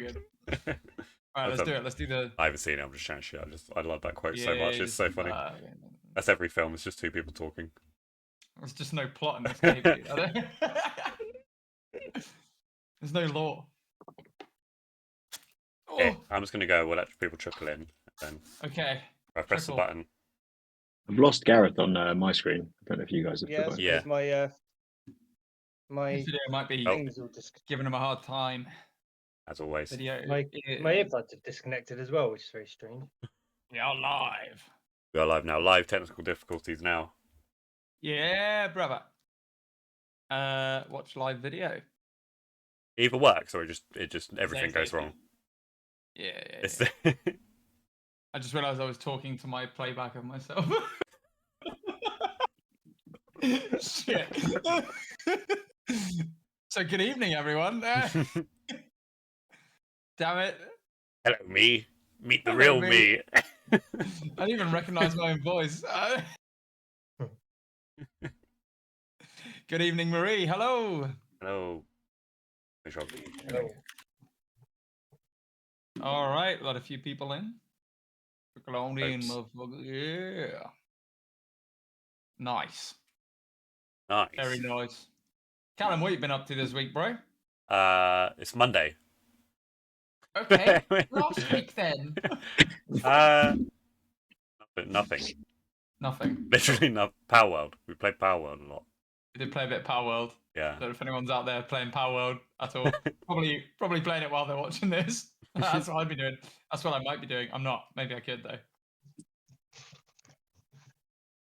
good. All right, let's do it. Let's do the. I haven't seen it. I'm just chatting shit. I love that quote so Yeah, much. It's so funny. That's every film. It's just two people talking. There's just no plot in this game. Dude. There's no law. Okay, I'm just gonna go. We'll let people trickle in. Then Okay. I press the button. I've lost Gareth on my screen. I don't know if you guys have. Yeah, my video might be giving him a hard time. As always. Video. My earbuds have disconnected as well, which is very strange. We are live. We are live now. Live technical difficulties now. Yeah, brother. Watch live video. Either works or it just everything goes wrong. Yeah. I just realised I was talking to my playback of myself. Shit. So good evening, everyone. Damn it. Hello, me. Meet the real me. I didn't even recognise my own voice. Good evening, Marie. Hello. Hello. Hello. All right, let a few people in. Yeah. Nice. Very nice. Callum, what have you been up to this week, bro? It's Monday. Okay. Last week then. Nothing. Nothing. Literally not. Power World. We played Power World a lot. We did play a bit of Power World. Yeah. So if anyone's out there playing Power World at all, probably playing it while they're watching this. That's what I'd be doing. That's what I might be doing. I'm not. Maybe I could though.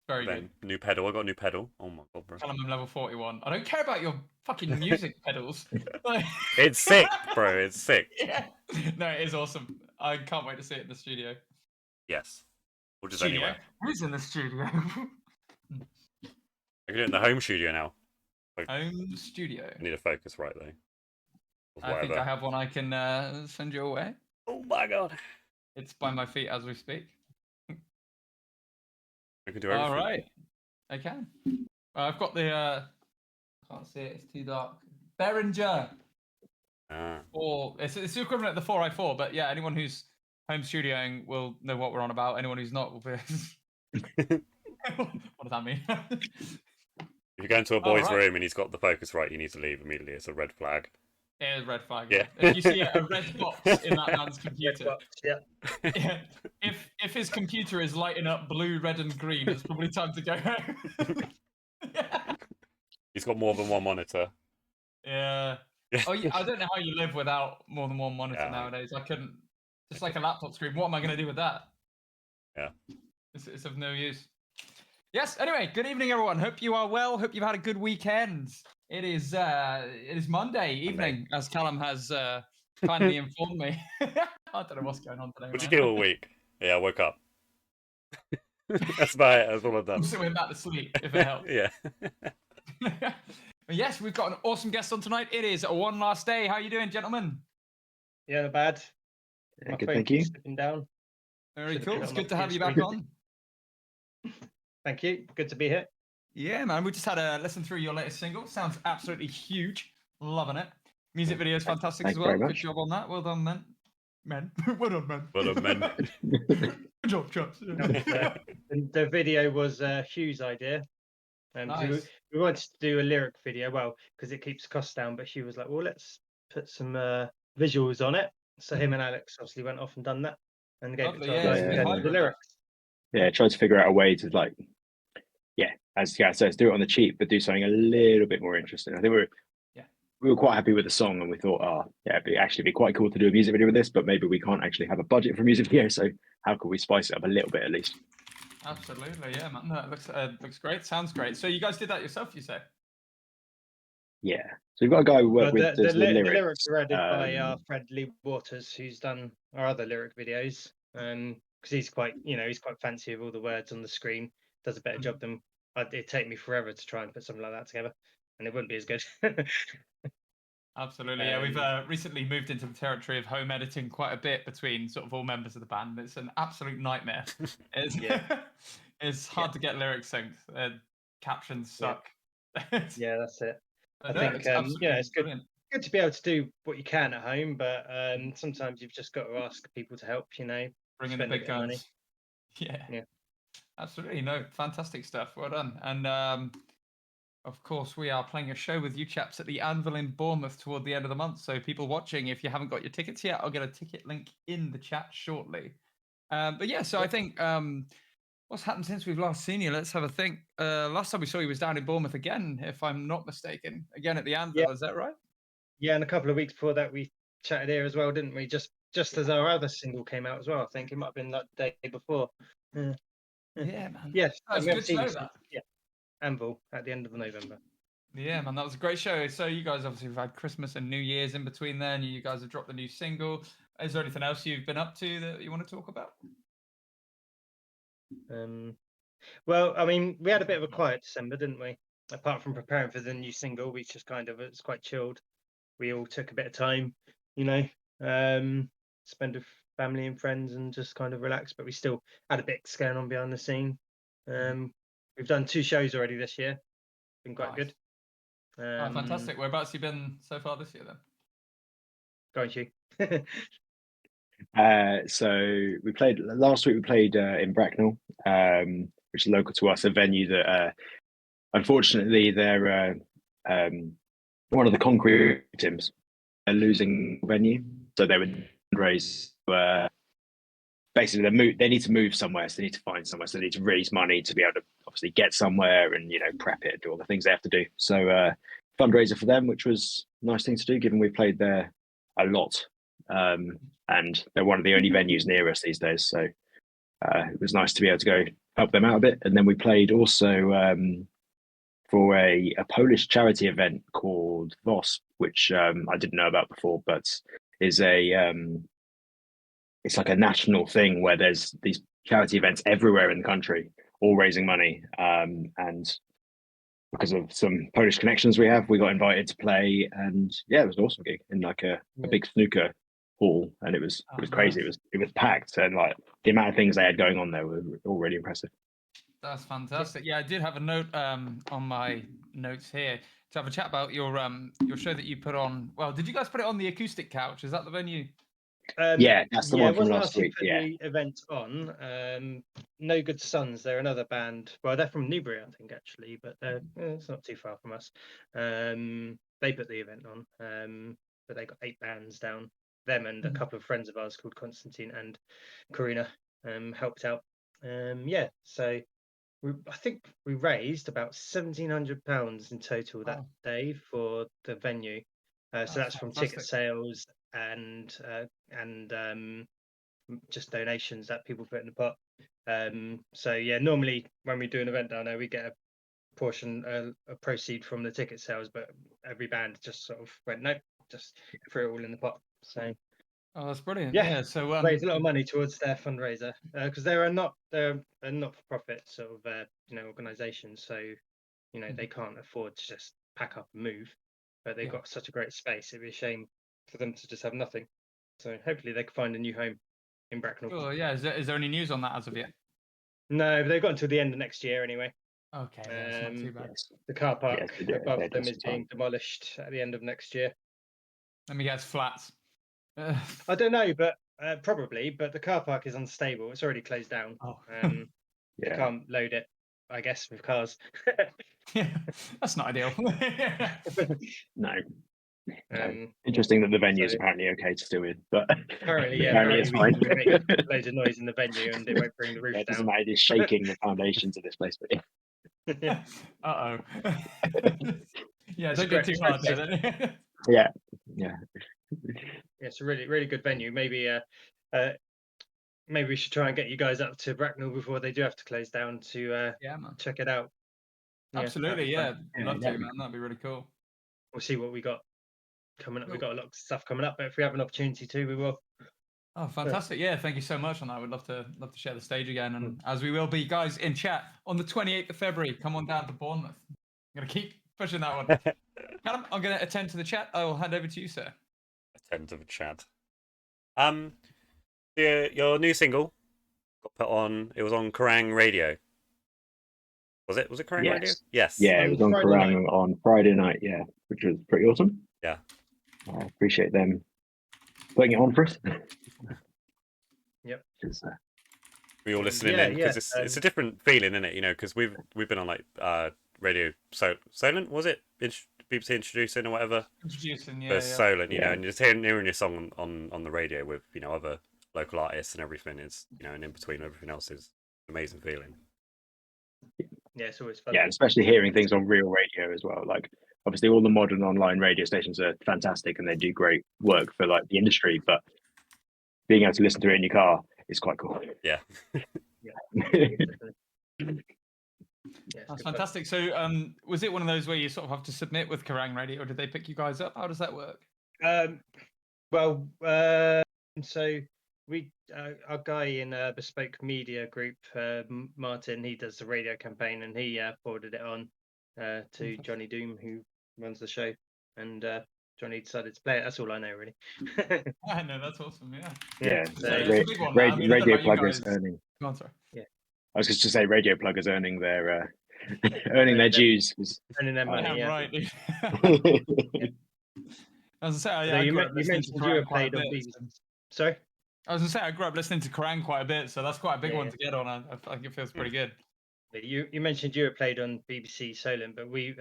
Very good. New pedal. I got a new pedal. Oh my god, bro. Tell them I'm level 41. I don't care about your fucking music pedals. It's sick, bro. It's sick. Yeah. No, it is awesome. I can't wait to see it in the studio. Yes. Or just Studio? anywhere. Who's in the studio? I can do it in the home studio now. Home studio. I need a focus right though. I think I have one I can send you away. Oh my god. It's by my feet as we speak. I can do everything. All right. I can. I've got the can't see it, it's too dark. Behringer. Or it's the equivalent of the 4i4, but yeah, anyone who's home studioing will know what we're on about. Anyone who's not will be what does that mean? If you go into a boy's room and he's got the focus right, you need to leave immediately. It's a red flag. It is a red flag. Yeah. If you see a red box in that man's computer, Box, yeah. If his computer is lighting up blue, red, and green, it's probably time to go home. He's got more than one monitor. Yeah. Oh, yeah. I don't know how you live without more than one monitor nowadays. I couldn't. Just like a laptop screen. What am I going to do with that? Yeah. It's of no use. Yes. Anyway, good evening, everyone. Hope you are well. Hope you've had a good weekend. It is Monday evening, as Callum has kindly informed me. I don't know what's going on today. What'd you do all week? Yeah, I woke up. That's about it. That's all I've done. I'm still back to sleep, if it helps. Yeah. Yes, we've got an awesome guest on tonight. It is One Last Day. How are you doing, gentlemen? Yeah, not bad. Yeah, good, thank you. Slipping down. Very cool. It's good to have you back on. Thank you. Good to be here. Yeah, man. We just had a listen through your latest single. Sounds absolutely huge. Loving it. Music video is fantastic as well. Good job on that. Well done, men. Well done, men. Well done, men. Good job, chaps. The video was Hugh's idea. Nice. We wanted to do a lyric video, well, because it keeps costs down, but she was like, well, let's put some visuals on it. So him and Alex obviously went off and done that and gave it to us. The lyrics. Yeah, tried to figure out a way to says, do it on the cheap, but do something a little bit more interesting. I think we were quite happy with the song, and we thought, it'd be quite cool to do a music video with this, but maybe we can't actually have a budget for a music video, so how could we spice it up a little bit at least? Absolutely, yeah, man. That looks great. Sounds great. So you guys did that yourself, you say? Yeah. So we've got a guy who worked with the lyrics. The lyrics are added by our friend Lee Waters, who's done our other lyric videos. Because he's quite fancy with all the words on the screen. Does a better job than it'd take me forever to try and put something like that together, and it wouldn't be as good. Absolutely, yeah. We've recently moved into the territory of home editing quite a bit between sort of all members of the band. It's an absolute nightmare. It's hard to get lyrics synced. Captions suck. Yeah, that's it. I think it's good. Brilliant. good to be able to do what you can at home, but sometimes you've just got to ask people to help. Bring in the spend a big bit of money. guns. Yeah. Yeah. Absolutely. No, fantastic stuff. Well done. And of course, we are playing a show with you chaps at the Anvil in Bournemouth toward the end of the month. So people watching, if you haven't got your tickets yet, I'll get a ticket link in the chat shortly. But yeah, so I think what's happened since we've last seen you? Let's have a think. Last time we saw you was down in Bournemouth again, if I'm not mistaken. Again at the Anvil, is that right? Yeah, and a couple of weeks before that, we chatted here as well, didn't we? Just as our other single came out as well. I think it might have been that day before. Yeah, man. Yes, That's we a haven't good seen show, you that. since, yeah, Anvil at the end of November. Yeah, man, that was a great show. So you guys obviously have had Christmas and New Year's in between then. You guys have dropped the new single. Is there anything else you've been up to that you want to talk about? Well, I mean, we had a bit of a quiet December, didn't we? Apart from preparing for the new single, which just it's quite chilled. We all took a bit of time, spend with family and friends and just kind of relax. But we still had a bit going on behind the scene. We've done 2 shows already this year. Been quite good. Fantastic. Whereabouts you been so far this year then? Going you. So we played last week. We played in Bracknell, which is local to us, a venue that unfortunately they're one of the concrete victims. A losing venue, so they would raise. Basically, they need to move somewhere, so they need to find somewhere, so they need to raise money to be able to obviously get somewhere and prep it, do all the things they have to do. So fundraiser for them, which was a nice thing to do, given we played there a lot, and they're one of the only venues near us these days. So it was nice to be able to go help them out a bit. And then we played also for a Polish charity event called VOSP, which I didn't know about before, but is it's like a national thing where there's these charity events everywhere in the country, all raising money. And because of some Polish connections we have, we got invited to play, and yeah, it was an awesome gig in like a big snooker hall, and it was crazy. Nice. It was packed, and like the amount of things they had going on there were all really impressive. That's fantastic. Yeah, I did have a note on my notes here to have a chat about your show that you put on. Well, did you guys put it on the Acoustic Couch? Is that the venue? Yeah, that's the one from last week. Put the event on. No Good Sons, they're another band. Well, they're from Newbury, I think, actually, but it's not too far from us. They put the event on, but they got 8 bands down. Them and a couple of friends of ours called Constantine and Karina helped out. So I think we raised about £1,700 in total that day for the venue. So that's from ticket sales and just donations that people put in the pot. So yeah, normally when we do an event down there, we get a portion, a proceed from the ticket sales, but every band just sort of went nope, just threw it all in the pot. So that's brilliant. Yeah, so raised a lot of money towards their fundraiser because they're a not-for-profit sort of organisation, so they can't afford to just pack up and move, but they've got such a great space. It'd be a shame for them to just have nothing. So hopefully they can find a new home in Bracknell. Sure, yeah. Is there any news on that as of yet? No, but they've got until the end of next year anyway. Okay, that's not too bad. The car park above them is being demolished at the end of next year. Let me guess, flats. I don't know, but probably. But the car park is unstable. It's already closed down. You can't load it, I guess, with cars. Yeah, that's not ideal. No. Interesting that the venue is apparently okay to still in, but apparently it's fine. We make loads of noise in the venue and it won't bring the roof down. It doesn't matter. It's shaking the foundations of this place, but yeah. Uh-oh. Yeah, don't go too hard there then. Yeah. It's a really, really good venue. Maybe we should try and get you guys up to Bracknell before they do have to close down to check it out. Absolutely, love to, man. That'd be really cool. We'll see what we got coming up. We've got a lot of stuff coming up, but if we have an opportunity to, we will. Oh, fantastic. Yeah, thank you so much on that. We'd love to share the stage again. And as we will be, guys, in chat on the 28th of February, come on down to Bournemouth. I'm going to keep pushing that one. Callum, I'm going to attend to the chat. I will hand over to you, sir. Attend to the chat. Your new single got put on, it was on Kerrang Radio. Was it Kerrang Radio? Yes. Yeah, it was on Kerrang on Friday night, which was pretty awesome. Yeah. I appreciate them putting it on for us. Yep. We all listening in because it's a different feeling, isn't it? You know, because we've been on like radio Solent, was it? BBC introducing or whatever. Introducing, But Solent, you know, and just hearing your song on the radio with other local artists and everything is and in between everything else is an amazing feeling. Yeah, it's always fun. Yeah, especially hearing things on real radio as well. Like obviously all the modern online radio stations are fantastic and they do great work for like the industry, but being able to listen to it in your car is quite cool. Yeah. That's fantastic. So was it one of those where you sort of have to submit with Kerrang Radio, or did they pick you guys up? How does that work? So we our guy in Bespoke Media Group, Martin, he does the radio campaign and he forwarded it on to Johnny Doom, who runs the show, and Johnny decided to play it. That's all I know, really. I know, that's awesome. Yeah. So it's a big one now. I mean, Radio Pluggers earning. Go on, sorry. Yeah. I was just to say, Radio Pluggers earning their dues. Earning their money. Yeah, right. As I say, So I you grew up listening mentioned to you were Kerrang quite a played on bit. BBC. Sorry. I was gonna say I grew up listening to Kerrang quite a bit, so that's quite a big one to get on. I think it feels pretty good. You mentioned you were played on BBC Solent, but we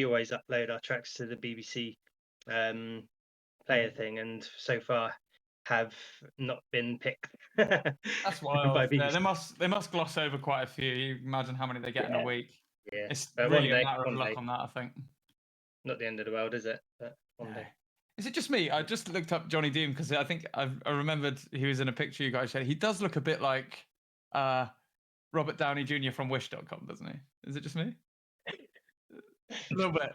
always upload our tracks to the BBC player thing, and so far have not been picked. That's wild. Yeah, they must gloss over quite a few. You imagine how many they get in a week. Yeah, it's really a matter of luck on that, I think. Not the end of the world, is it? But one day. Is it just me? I just looked up Johnny Doom because I think I remembered he was in a picture you guys shared. He does look a bit like Robert Downey Jr. from Wish.com, doesn't he? Is it just me? A little bit.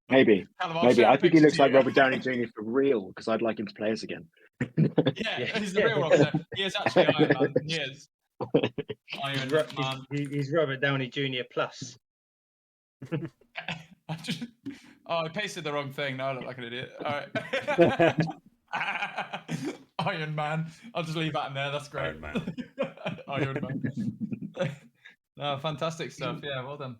Maybe. I think he looks like Robert Downey Jr. for real because I'd like him to play us again. Yeah, he's the real Robert. He is actually Iron Man. He is. Iron Man. He's Robert Downey Jr. plus. I pasted the wrong thing. Now I look like an idiot. All right. Iron Man. I'll just leave that in there. That's great. Iron Man. Iron Man. No, fantastic stuff. Yeah, well done.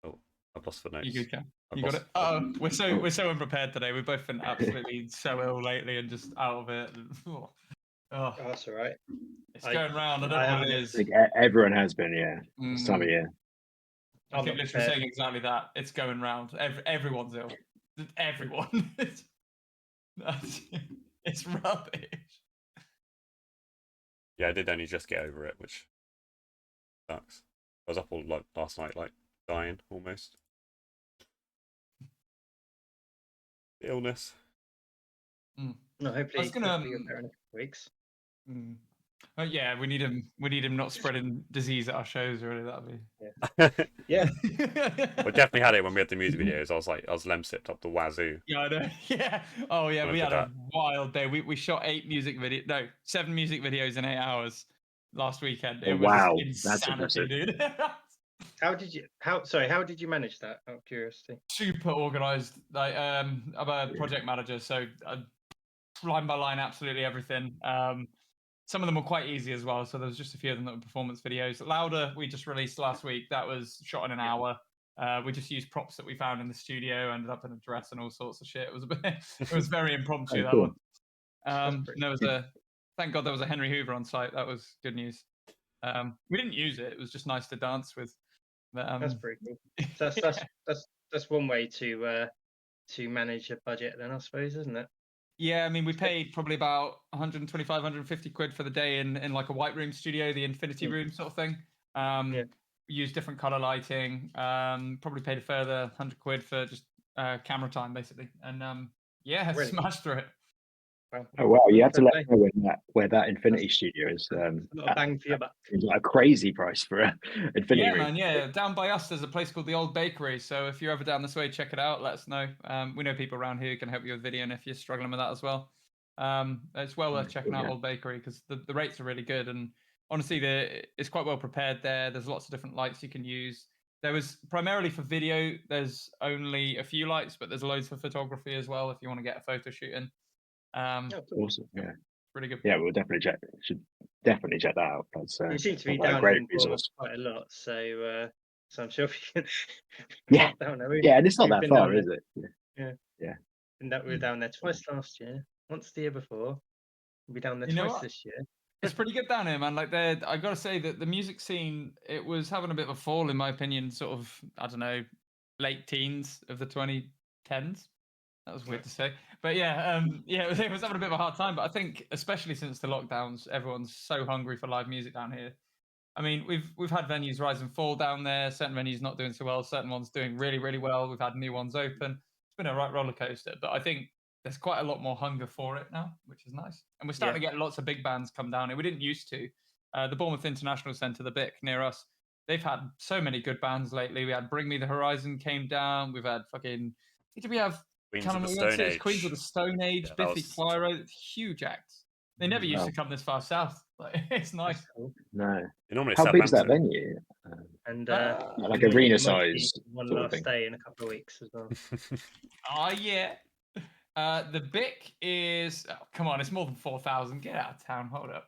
Oh, I've lost the notes. You good, Cam? You got it? Oh, we're so unprepared today. We've both been absolutely so ill lately and just out of it. Oh, that's all right. It's going round. I don't know what it is. I think everyone has been, this time of year. I keep literally saying exactly that. It's going round. Everyone's ill. Everyone. It's rubbish. Yeah, I did only just get over it, which sucks. I was up all last night, dying almost. The illness. No, hopefully he's gonna be in a couple weeks. Yeah, we need him. We need him not spreading disease at our shows, really. That'd be. Yeah. We definitely had it when we had the music videos. I was lemsipped up the wazoo. Yeah, I know. Yeah. Oh yeah, we had a wild day. We shot 7 music videos in 8 hours last weekend. It was insanity, that's impressive, dude. How did you manage that? Out of curiosity. Super organized. I'm a project manager, so line by line, absolutely everything. Some of them were quite easy as well, so there was just a few of them that were performance videos. Louder, we just released last week. That was shot in an hour. We just used props that we found in the studio, ended up in a dress and all sorts of shit. It was very impromptu, that one. Thank God there was a Henry Hoover on site. That was good news. We didn't use it. It was just nice to dance with. But, that's pretty cool. So that's one way to manage a budget, then, I suppose, isn't it? Yeah, I mean, we paid probably about 125, 150 quid for the day in like a white room studio, the infinity room sort of thing. We used different color lighting. Probably paid a further 100 quid for just camera time, basically. And smashed through it. Oh wow! You have to let me know where that infinity studio is. Not a bang for your buck. It's like a crazy price for an infinity room. Man. Yeah, down by us, there's a place called the Old Bakery. So if you're ever down this way, check it out. Let us know. We know people around here who can help you with video, and if you're struggling with that as well, it's well worth checking out Old Bakery because the rates are really good. And honestly, it's quite well prepared there. There's lots of different lights you can use. There was primarily for video. There's only a few lights, but there's loads for photography as well if you want to get a photo shoot in. Awesome. Yeah, pretty good. Yeah, we'll should definitely check that out. That's you seem to be down great in resource. quite a lot, so so I'm sure if you can Yeah. pop down there. Yeah, and it's not we've that been far, down is it? we were down there twice last year, once the year before. We'll be down there You know twice what? this year. It's pretty good down here, man. Like, I gotta say that the music scene, it was having a bit of a fall, in my opinion. Sort of, I don't know, late teens of the 2010s. That was weird to say, but yeah, it was having a bit of a hard time. But I think, especially since the lockdowns, everyone's so hungry for live music down here. I mean, we've had venues rise and fall down there. Certain venues not doing so well. Certain ones doing really, really well. We've had new ones open. It's been a right roller coaster. But I think there's quite a lot more hunger for it now, which is nice. And we're starting to get lots of big bands come down here. We didn't used to. The Bournemouth International Centre, the BIC near us, they've had so many good bands lately. We had Bring Me the Horizon came down. We've had fucking. Did we have? Queens of the Stone Age. Queens of the Stone Age, Yeah, Biffy Clyro, huge acts. They never used Wow. to come this far south. Like, it's nice. Cool. No. Normally How big is that Southampton. venue? And Like there arena might size be one sort of last thing. day in a couple of weeks as well. Oh yeah. The BIC is come on, it's more than 4,000. Get out of town. Hold up.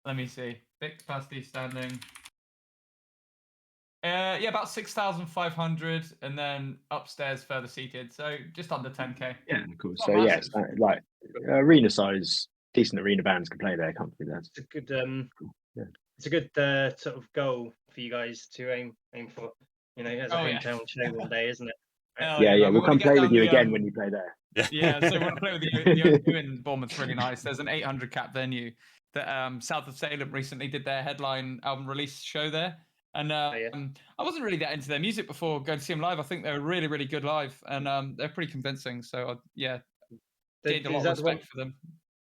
Let me see. BIC capacity standing. Yeah, about 6,500, and then upstairs further seated, so just under 10k. Yeah, cool. Not So massive. yeah, it's like arena size, decent arena bands can play there comfortably. That's It's a good Yeah. it's a good sort of goal for you guys to aim for. You know, as a hometown show one day, isn't it? Hell yeah. man. We We'll wanna come get play with down you the, again when you play there. Yeah, so we want to play with you. The O2 in Bournemouth's really nice. There's an 800 cap venue that South of Salem recently did their headline album release show there. And I wasn't really that into their music before going to see them live. I think they were really, really good live, and they're pretty convincing. So gained a lot of respect for them.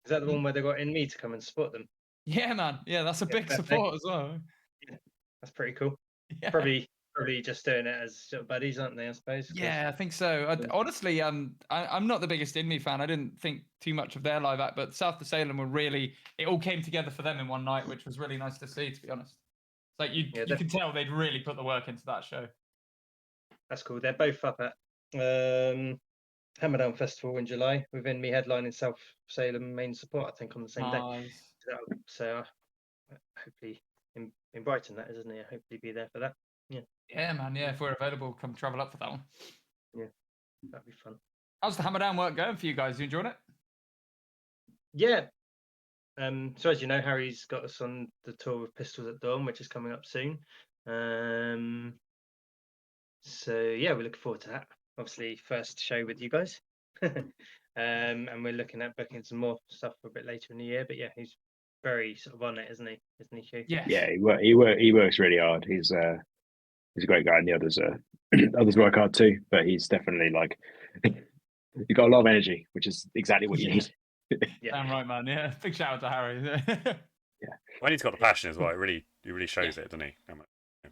Is that the one where they got in me to come and support them? Yeah, man. Yeah, that's a big support as well. Yeah, that's pretty cool. Yeah. Probably just doing it as sort of buddies, aren't they? I suppose. Yeah, I think so. Honestly, I'm not the biggest In Me fan. I didn't think too much of their live act, but South of Salem were really. It all came together for them in one night, which was really nice to see. To be honest, it's like you can tell they'd really put the work into that show. That's cool. They're both up at Hammerdown Festival in July, with In Me headlining South Salem main support, I think, on the same day. So hopefully in Brighton, that is, isn't it? Hopefully be there for that. Yeah, man. Yeah, if we're available, come travel up for that one. Yeah, that'd be fun. How's the Hammerdown work going for you guys? You enjoying it? Yeah. So as you know, Harry's got us on the tour with Pistols at Dawn, which is coming up soon. So yeah, we're looking forward to that. Obviously, first show with you guys. And we're looking at booking some more stuff for a bit later in the year. But yeah, he's very sort of on it, isn't he? Isn't he, Hugh? Yes. Yeah, he works really hard. He's a great guy, and the others work hard too. But he's definitely like he's got a lot of energy, which is exactly what you need. Yeah, damn right, man. Yeah, big shout out to Harry. Yeah, When he's got the passion as well, he really shows it, doesn't he? How much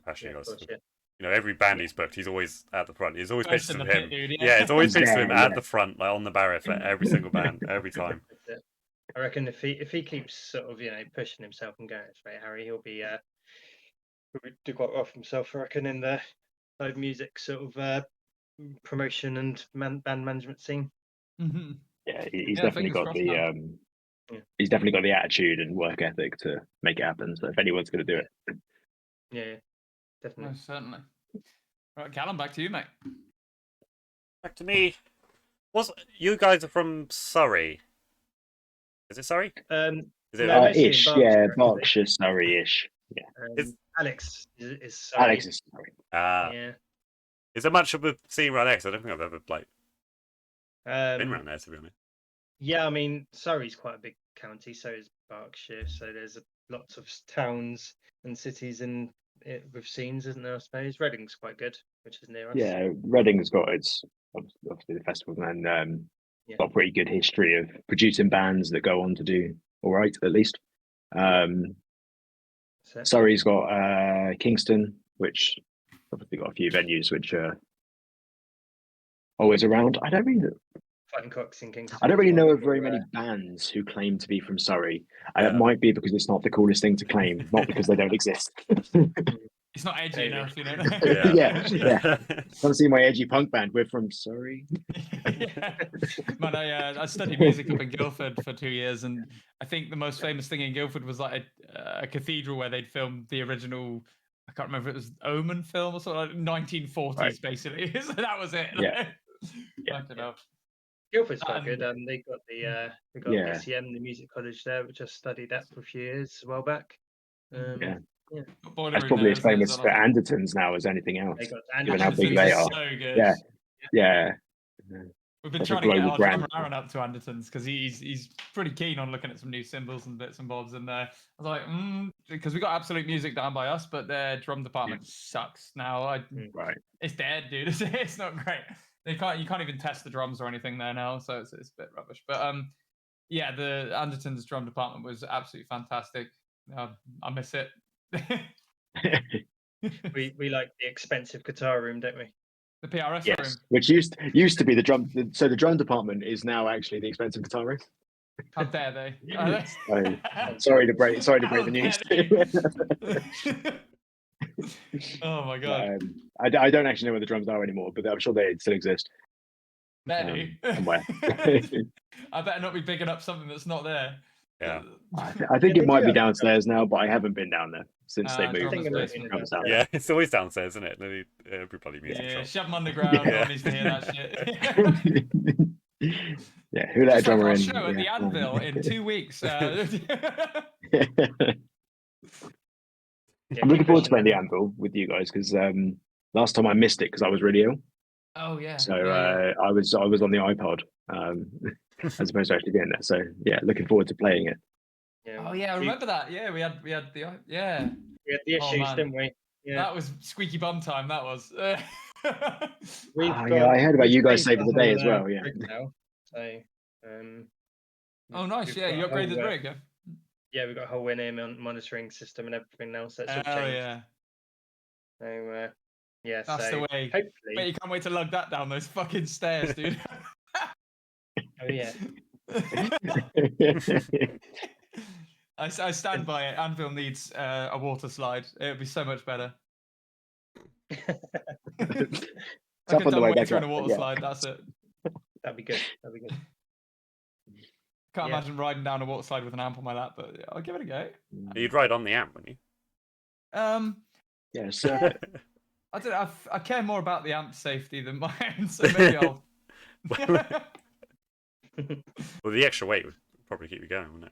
passion he has. course, yeah. You know, every band he's booked, he's always at the front. There's always First pictures in of the him. pit, dude, Yeah, it's always pictures of him Yeah, at the front, like on the barrier for every single band, every time. I reckon if he keeps sort of pushing himself and going straight, Harry, he'll do quite well for himself. I reckon in the live music sort of promotion and band management scene. Mm-hmm. Yeah, he's definitely got the he's definitely got the attitude and work ethic to make it happen. So if anyone's going to do it, yeah, definitely. Most certainly. Right, Callum, back to you, mate. Back to me. You guys are from Surrey? Is it Surrey? Is it ish? Yeah, Berkshire, Surrey-ish. Yeah. Alex is Surrey. Alex is Surrey. Yeah. Is there much of a scene around there? 'Cause I don't think I've ever been around there, to be honest. Yeah, I mean, Surrey's quite a big county, so is Berkshire. So there's lots of towns and cities in it with scenes, isn't there? I suppose Reading's quite good, which is near us. Yeah, Reading's got its obviously the festival, and got a pretty good history of producing bands that go on to do all right, at least. Surrey's got Kingston, which obviously got a few venues which are always around. I don't really Fighting Cocks in Kingston. I don't really know of very many bands who claim to be from Surrey, and it might be because it's not the coolest thing to claim, not because they don't exist. It's not edgy enough, you know. Yeah. Come see my edgy punk band. We're from Surrey. Man, I studied music up in Guildford for 2 years, and I think the most famous thing in Guildford was like a cathedral where they'd filmed the original I can't remember if it was Omen film or something like 1940s, Right. basically. So that was it. Yeah. Fucking hell. Guildford's quite good. They got we got Yeah. SEM, the music college there, which I studied at for a few years a while back. Yeah. Got Boiler That's Room probably there, as isn't it, famous as for well? Andertons now as anything else. They got Given how big Andertons they is are. so good. Yeah. Yeah. We've been That's a trying to get global our brand. drummer Aaron up to Andertons because he's pretty keen on looking at some new cymbals and bits and bobs. And I was like, because we got Absolute Music down by us, but their drum department sucks now. Right. It's dead, dude. It's not great. You can't even test the drums or anything there now, so it's a bit rubbish. But yeah, the Andertons drum department was absolutely fantastic. I miss it. we like the expensive guitar room, don't we? The PRS Yes, room. which used to be the drum. So the drum department is now actually the expensive guitar room. How dare they? Sorry to break the news. Oh my god. I don't actually know where the drums are anymore, but I'm sure they still exist. Somewhere. I better not be picking up something that's not there. Yeah. I think it might be downstairs now, but I haven't been down there since they moved. Yeah, it's always downstairs, isn't it? Everybody music shop. Shove them underground. No one needs to hear that shit. Yeah, who let a drummer in? Show at the Anvil in 2 weeks. I'm looking forward to playing the Anvil with you guys because last time I missed it because I was really ill. Oh yeah. So I was on the iPod as opposed to actually being there. So yeah, looking forward to playing it. Yeah. Oh yeah, I remember that. Yeah, we had the We had the issues, didn't we? Yeah. That was squeaky bum time. That was. Yeah, I heard about you guys saving the day as well. Yeah. Now, so, oh nice. Yeah, you upgraded the rig. Yeah. Yeah, we've got a whole in-ear monitoring system and everything now, so that's all changed. Yeah. So yeah, that's the way. Hopefully, but you can't wait to lug that down those fucking stairs, dude. Oh yeah. I stand by it. Anvil needs a water slide. It would be so much better. It's like up on the way back through up, a water slide. That's it. That'd be good. Can't imagine riding down a water slide with an amp on my lap, but I'll give it a go. You'd ride on the amp, wouldn't you? Yeah, so I don't know. I care more about the amp safety than my own, so maybe I'll. Well, the extra weight would probably keep you going, wouldn't it?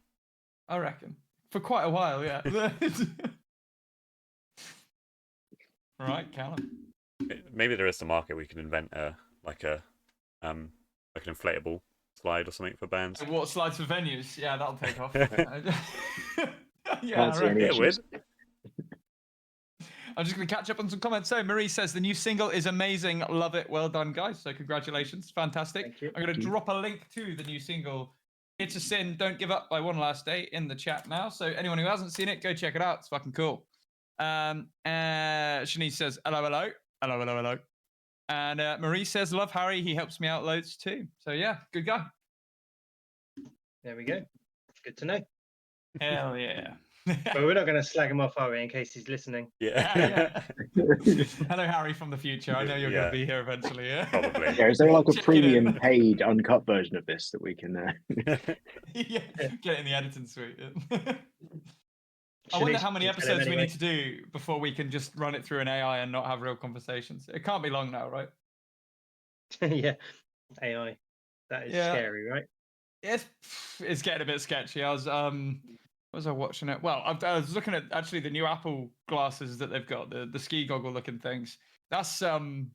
I reckon for quite a while, yeah. Right, Callum. Maybe there is a market we can invent like an inflatable slide or something for bands. Water slides for venues, yeah, that'll take off. yeah, it would. I'm just going to catch up on some comments. So Marie says the new single is amazing. Love it. Well done, guys. So congratulations. Fantastic. I'm going to drop a link to the new single, It's a Sin, Don't Give Up by One Last Day in the chat now. So anyone who hasn't seen it, go check it out. It's fucking cool. Shanice says, hello. And Marie says, love Harry. He helps me out loads too. So yeah, good guy. There we go. Good to know. Hell yeah. But we're not going to slag him off, are we, in case he's listening? Yeah. Hello, Harry from the future. I know you're going to be here eventually. Yeah. Probably. Yeah, is there like a premium paid uncut version of this that we can? Get it in the editing suite. I wonder how many episodes we need to do before we can just run it through an AI and not have real conversations. It can't be long now, right? Yeah, AI. That is scary, right? It's getting a bit sketchy. I was watching it? Well, I was looking at actually the new Apple glasses that they've got, the ski goggle looking things. That's something,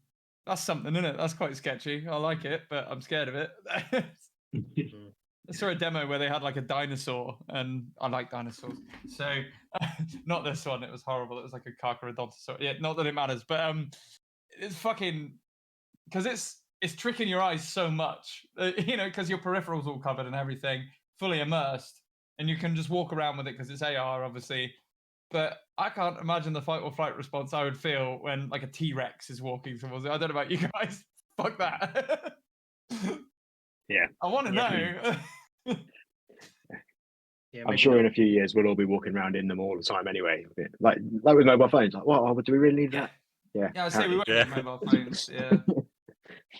isn't it? That's quite sketchy. I like it, but I'm scared of it. I saw a demo where they had like a dinosaur, and I like dinosaurs. So not this one. It was horrible. It was like a carcharodontosaur. Yeah, not that it matters, but it's fucking because it's tricking your eyes so much, because your peripherals all covered and everything, fully immersed. And you can just walk around with it because it's AR, obviously. But I can't imagine the fight or flight response I would feel when like a T-Rex is walking towards it. I don't know about you guys. Fuck that. Yeah. I want to know. Yeah, I'm sure in a few years we'll all be walking around in them all the time anyway. Like with mobile phones. Like, what? Do we really need that? Yeah. Yeah, I say we won't need mobile phones. Yeah.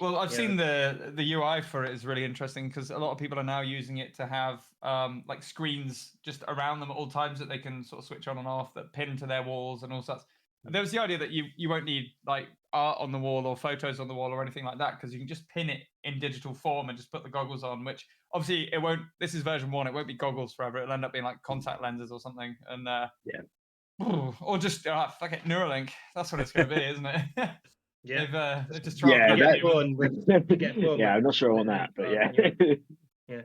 Well, I've seen the UI for it is really interesting because a lot of people are now using it to have like screens just around them at all times that they can sort of switch on and off that pin to their walls and all sorts. there was the idea that you won't need like art on the wall or photos on the wall or anything like that, because you can just pin it in digital form and just put the goggles on, which obviously it won't. This is version 1. It won't be goggles forever. It'll end up being like contact lenses or something. And or just fuck it, Neuralink. That's what it's going to be, isn't it? Yeah, they've just tried. Yeah, I'm not sure on that, but yeah.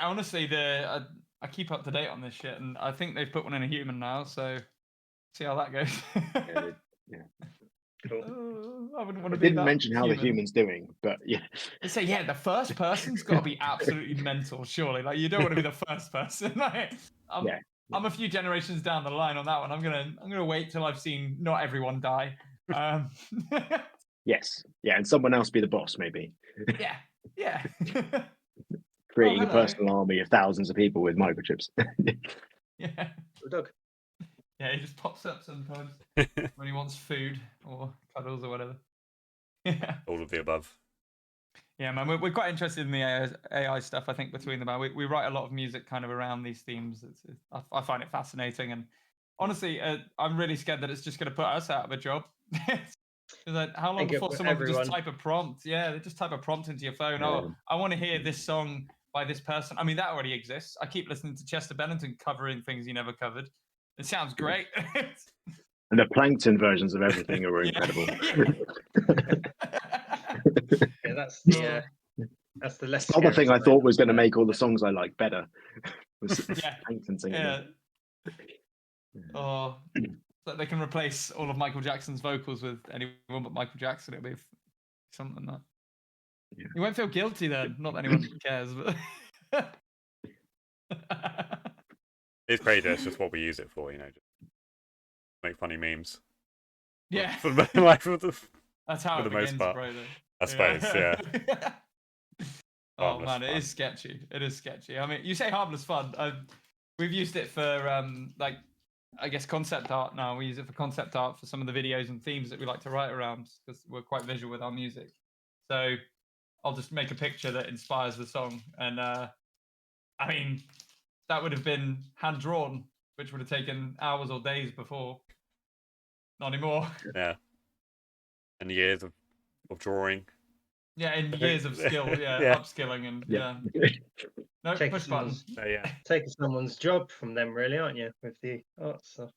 Honestly, I keep up to date on this shit, and I think they've put one in a human now, so see how that goes. Cool. I wouldn't want to I be didn't that mention how human. the human's doing, but yeah. They say, the first person's got to be absolutely mental, surely. Like, you don't want to be the first person. Like, I'm a few generations down the line on that one. I'm gonna wait till I've seen not everyone die. Yes, and someone else be the boss, maybe. Yeah. Creating a personal army of thousands of people with microchips. Yeah. Dog. Yeah, he just pops up sometimes when he wants food or cuddles or whatever. Yeah. All of the above. Yeah, man, we're quite interested in the AI stuff. I think between the band, we write a lot of music kind of around these themes. I find it fascinating, and honestly, I'm really scared that it's just going to put us out of a job. Like, how long before someone can just type a prompt? Yeah, they just type a prompt into your phone. Oh, I want to hear this song by this person. I mean, that already exists. I keep listening to Chester Bennington covering things he never covered. It sounds great. And the plankton versions of everything are incredible. That's the less. The other thing I thought was going to make all the songs I like better was plankton singing. Yeah. Oh, so they can replace all of Michael Jackson's vocals with anyone but Michael Jackson. It'll be something like that. Yeah. You won't feel guilty then. Not that anyone cares, but it's crazy. It's just what we use it for, just make funny memes. Yeah. That's how for the most part. I suppose, yeah. Oh man, it is sketchy. It is sketchy. I mean, you say harmless fun. We've used it for I guess concept art now. We use it for concept art for some of the videos and themes that we like to write around, because we're quite visual with our music. So I'll just make a picture that inspires the song, and I mean, that would have been hand drawn, which would have taken hours or days before. Not anymore. Yeah. And years of drawing. Yeah, and years of skill. Upskilling and No, push buttons. Taking someone's job from them, really, aren't you, with the art stuff?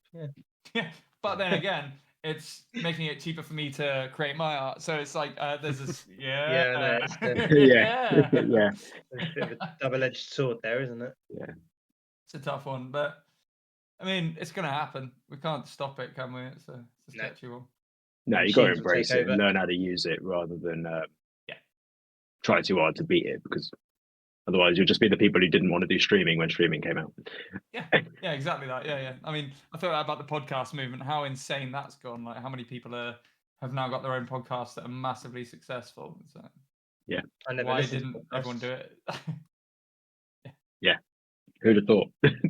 Yeah, but then again, it's making it cheaper for me to create my art. So it's like there's this. It's a bit of a double-edged sword there, isn't it? Yeah, it's a tough one, but I mean, it's going to happen. We can't stop it, can we? It's a sketchy one. No, you got to embrace it and learn how to use it rather than try too hard to beat it, because otherwise you'll just be the people who didn't want to do streaming when streaming came out. Yeah, exactly that. Yeah. I mean, I thought about the podcast movement, how insane that's gone. Like, how many people have now got their own podcasts that are massively successful. So, why didn't everyone do it? Yeah. Who'd have thought?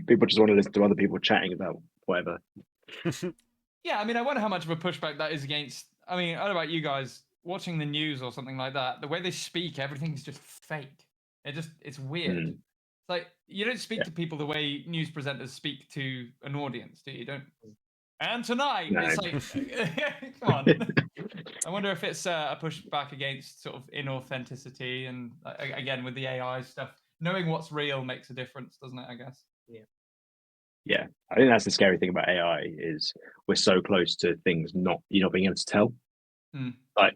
People just want to listen to other people chatting about whatever. Yeah, I mean, I wonder how much of a pushback that is against. I mean, I don't know about you guys watching the news or something like that. The way they speak, everything's just fake. It's weird. It's like, you don't speak to people the way news presenters speak to an audience, do you? And tonight, it's like, come on. I wonder if it's a pushback against sort of inauthenticity, and again with the AI stuff, knowing what's real makes a difference, doesn't it? I guess. Yeah, I think that's the scary thing about AI is we're so close to things you're not being able to tell. Like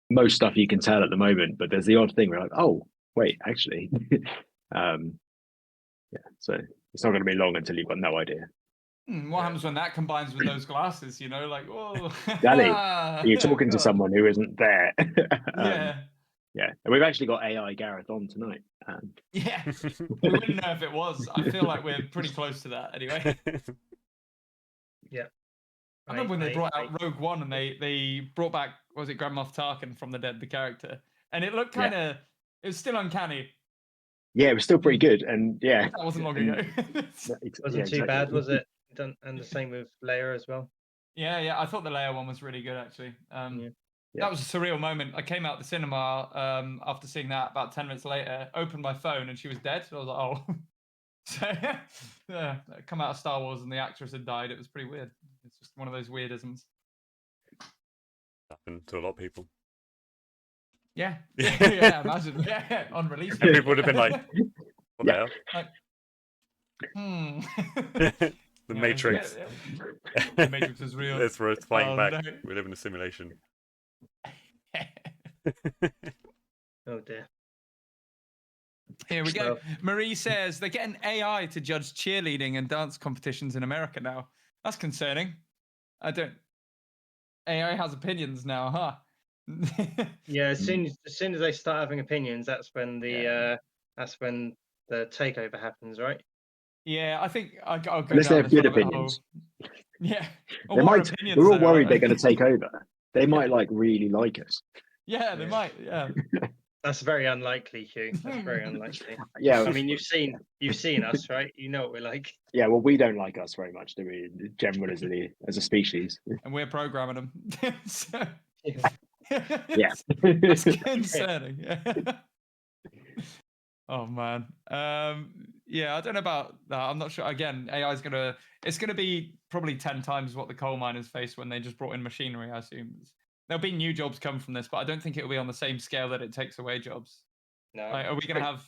most stuff you can tell at the moment, but there's the odd thing where like, oh wait, actually, so it's not going to be long until you've got no idea. What happens when that combines with those glasses? Like, whoa, Danny, you're talking to someone who isn't there. Yeah, and we've actually got AI Gareth on tonight. We wouldn't know if it was. I feel like we're pretty close to that anyway. Yeah. I remember when they brought out Rogue One and they brought back, was it Grand Moff Tarkin from the dead, the character, and it looked kind of, it was still uncanny. Yeah, it was still pretty good, and that wasn't long ago. It wasn't too bad, was it? And the same with Leia as well. Yeah, I thought the Leia one was really good actually. That was a surreal moment. I came out the cinema after seeing that. About 10 minutes later, opened my phone and she was dead. So I was like, oh. So come out of Star Wars and the actress had died. It was pretty weird. It's just one of those weirdisms. Happened to a lot of people. Yeah. Yeah, imagine. Yeah, on release. And people would have been like, what the hell? Like, The Yeah, Matrix. The Matrix is real. It's flying back. No. We live in a simulation. Oh dear. Here we go. Marie says they're getting AI to judge cheerleading and dance competitions in America now. That's concerning. AI has opinions now, huh? Yeah, as soon as they start having opinions, that's when the takeover happens, right? Yeah, I think I'll go Unless they down have this good rabbit opinions. hole. Yeah. Or They more might. opinions, We're all though, worried aren't they're going to take over. They might like really like us. Yeah, they might. Yeah. That's very unlikely, Hugh. That's very unlikely. Yeah. I mean, you've seen us, right? You know what we're like. Yeah. Well, we don't like us very much, do we? In general, as a species. And we're programming them. So, Yeah. It's concerning. Yeah. Oh man. Yeah, I don't know about that. I'm not sure. Again, AI is it's gonna be probably 10 times what the coal miners faced when they just brought in machinery, I assume. There'll be new jobs come from this, but I don't think it'll be on the same scale that it takes away jobs. No. Like, are we gonna have?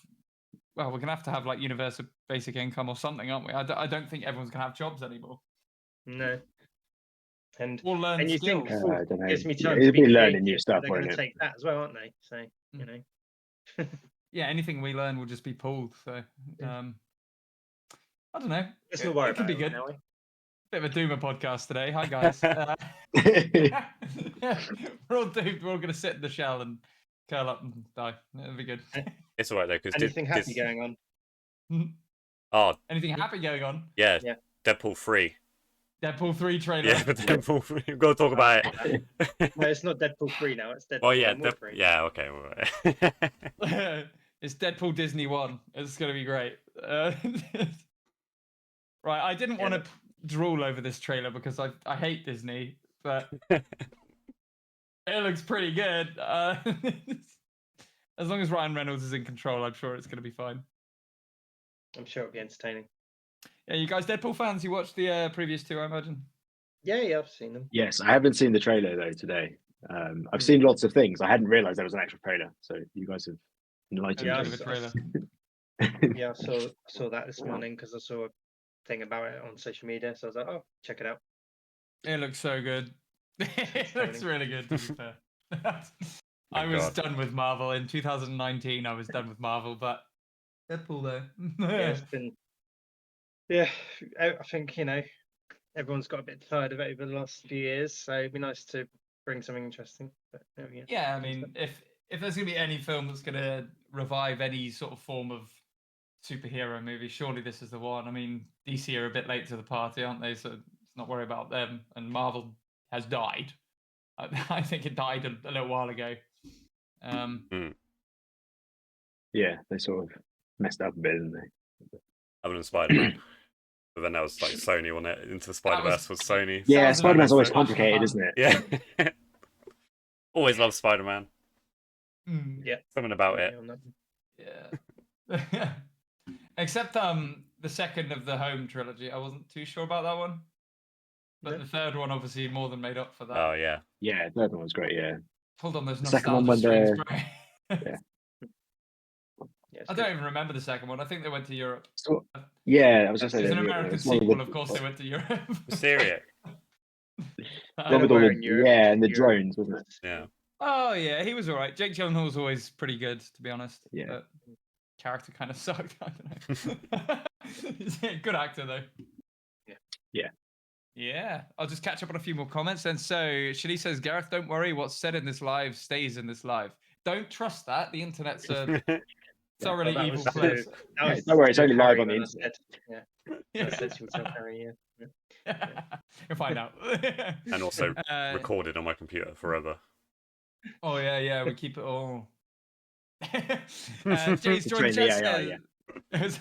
Well, we're gonna have to have like universal basic income or something, aren't we? I don't think everyone's gonna have jobs anymore. No. And Or learn you skills. think, I don't know. gives me time It'll to be be learning new creative, stuff, they're won't going to it? take that as well, aren't they? So you know. Yeah, anything we learn will just be pulled. So, I don't know. Let's not worry It could about be it, good. now, eh? Bit of a doomer podcast today. Hi guys. We're all doomed. We're all gonna sit in the shell and curl up and die. It'll be good. It's all right though, because Anything happy going on? Oh, Anything happy going on? yeah, Yeah. Deadpool 3. Deadpool 3 trailer. Yeah, but Deadpool 3. We've got to talk about it. No, it's not Deadpool 3 now. It's Deadpool Well, yeah, More 3. yeah, okay. All right. It's Deadpool Disney 1. It's gonna be great. Right, I didn't want to drool over this trailer because I hate Disney, but it looks pretty good. As long as Ryan Reynolds is in control, I'm sure it's going to be fine. I'm sure it'll be entertaining. Yeah, you guys Deadpool fans? You watched the previous two, I imagine? Yeah, I've seen them. Yes, I haven't seen the trailer though today. I've seen lots of things. I hadn't realised there was an actual trailer, so you guys have enlightened Yeah, me. Bit of a trailer. Yeah, I saw that this morning because I saw a thing about it on social media. So I was like, oh, check it out. It looks so good. It looks really good, to be fair. I was done with Marvel in 2019. I was done with Marvel, but Deadpool though. Yeah, it's been. Yeah, I think everyone's got a bit tired of it over the last few years, so it'd be nice to bring something interesting. But, yeah, I mean, if there's gonna be any film that's gonna revive any sort of form of superhero movie, surely this is the one. I mean, DC are a bit late to the party, aren't they? So let's not worry about them. And Marvel has died. I think it died a little while ago. Yeah, they sort of messed up a bit, didn't they? Other than Spider-Man. But then that was like Sony, wasn't it? Into the Spider-Verse was Sony. Yeah, Spider-Man's always so complicated, isn't it? Yeah. Always love Spider-Man. Yeah. Something about it. Yeah. Except the second of the Home trilogy, I wasn't too sure about that one. But the third one obviously more than made up for that. Oh yeah. Yeah, the third one was great, yeah. Hold on, there's The second one nostalgia when strings, bro. Yeah. I don't even remember the second one. I think they went to Europe. So, yeah, I was just saying. It's an American sequel, of course they went to Europe. Syria. Yeah, and the drones, wasn't it? Yeah. Oh yeah, he was all right. Jake Gyllenhaal was always pretty good, to be honest. Yeah. But character kind of sucked. I don't know. Good actor though. Yeah. Yeah. I'll just catch up on a few more comments. And so Shani says, Gareth, don't worry. What's said in this live stays in this live. Don't trust that. The internet's a thoroughly evil place. Don't worry, it's only live on the internet. You'll find out. And also recorded on my computer forever. Oh yeah, we keep it all. Jay's joined the chat says.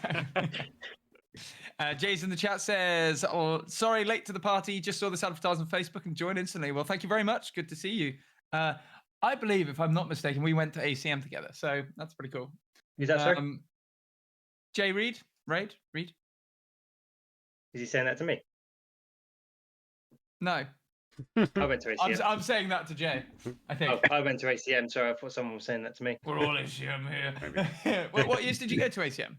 Jay's in the chat says, "Oh, sorry, late to the party. Just saw this advertisement on Facebook and joined instantly." Well, thank you very much. Good to see you. I believe, if I'm not mistaken, we went to ACM together, so that's pretty cool. Is that so? Jay Reed? Reed? Is he saying that to me? No. I went to ACM. I'm saying that to Jay, I think. Oh, I went to ACM, sorry, I thought someone was saying that to me. We're all ACM here. What years did you go to ACM?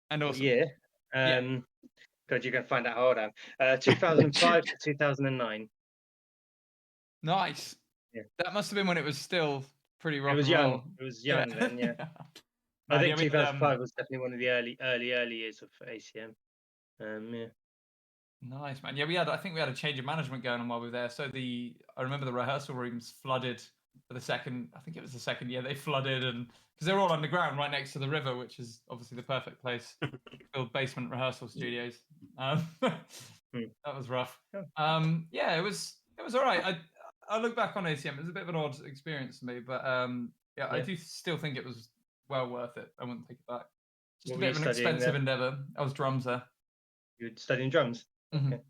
And also, Yeah. God, you're going to find out how old I am. 2005 to 2009. Nice. Yeah. That must have been when it was still pretty rock It was and roll. young. It was young then, yeah. Man, I think yeah, 2005 was definitely one of the early years of ACM. Yeah. Nice, man. Yeah, I think we had a change of management going on while we were there. So I remember the rehearsal rooms flooded for the second. I think it was the second year they flooded, and because they're all underground, right next to the river, which is obviously the perfect place to build basement rehearsal studios. That was rough. Yeah, it was all right. I look back on ACM. It was a bit of an odd experience for me, but yeah, I do still think it was well worth it. I wouldn't take it back. Just a bit of an expensive endeavor. I was drums there. You were studying drums. Mm-hmm. Okay,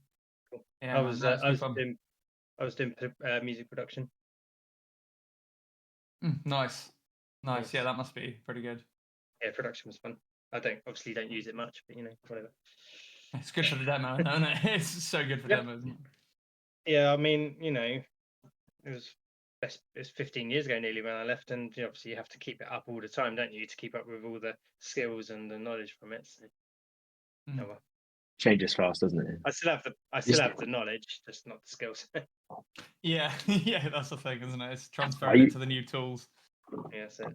cool. Yeah, I was doing music production. Nice. Yeah, that must be pretty good. Yeah, production was fun. I obviously don't use it much, but whatever. It's good for the demo, isn't it? It's so good for demos, isn't it? Yeah, I mean, it was 15 years ago nearly when I left, and obviously you have to keep it up all the time, don't you, to keep up with all the skills and the knowledge from it. So. Oh well. Changes fast, doesn't it? I still have the knowledge, just not the skills. Yeah, that's the thing, isn't it? It's transferring it to the new tools. Yeah, so.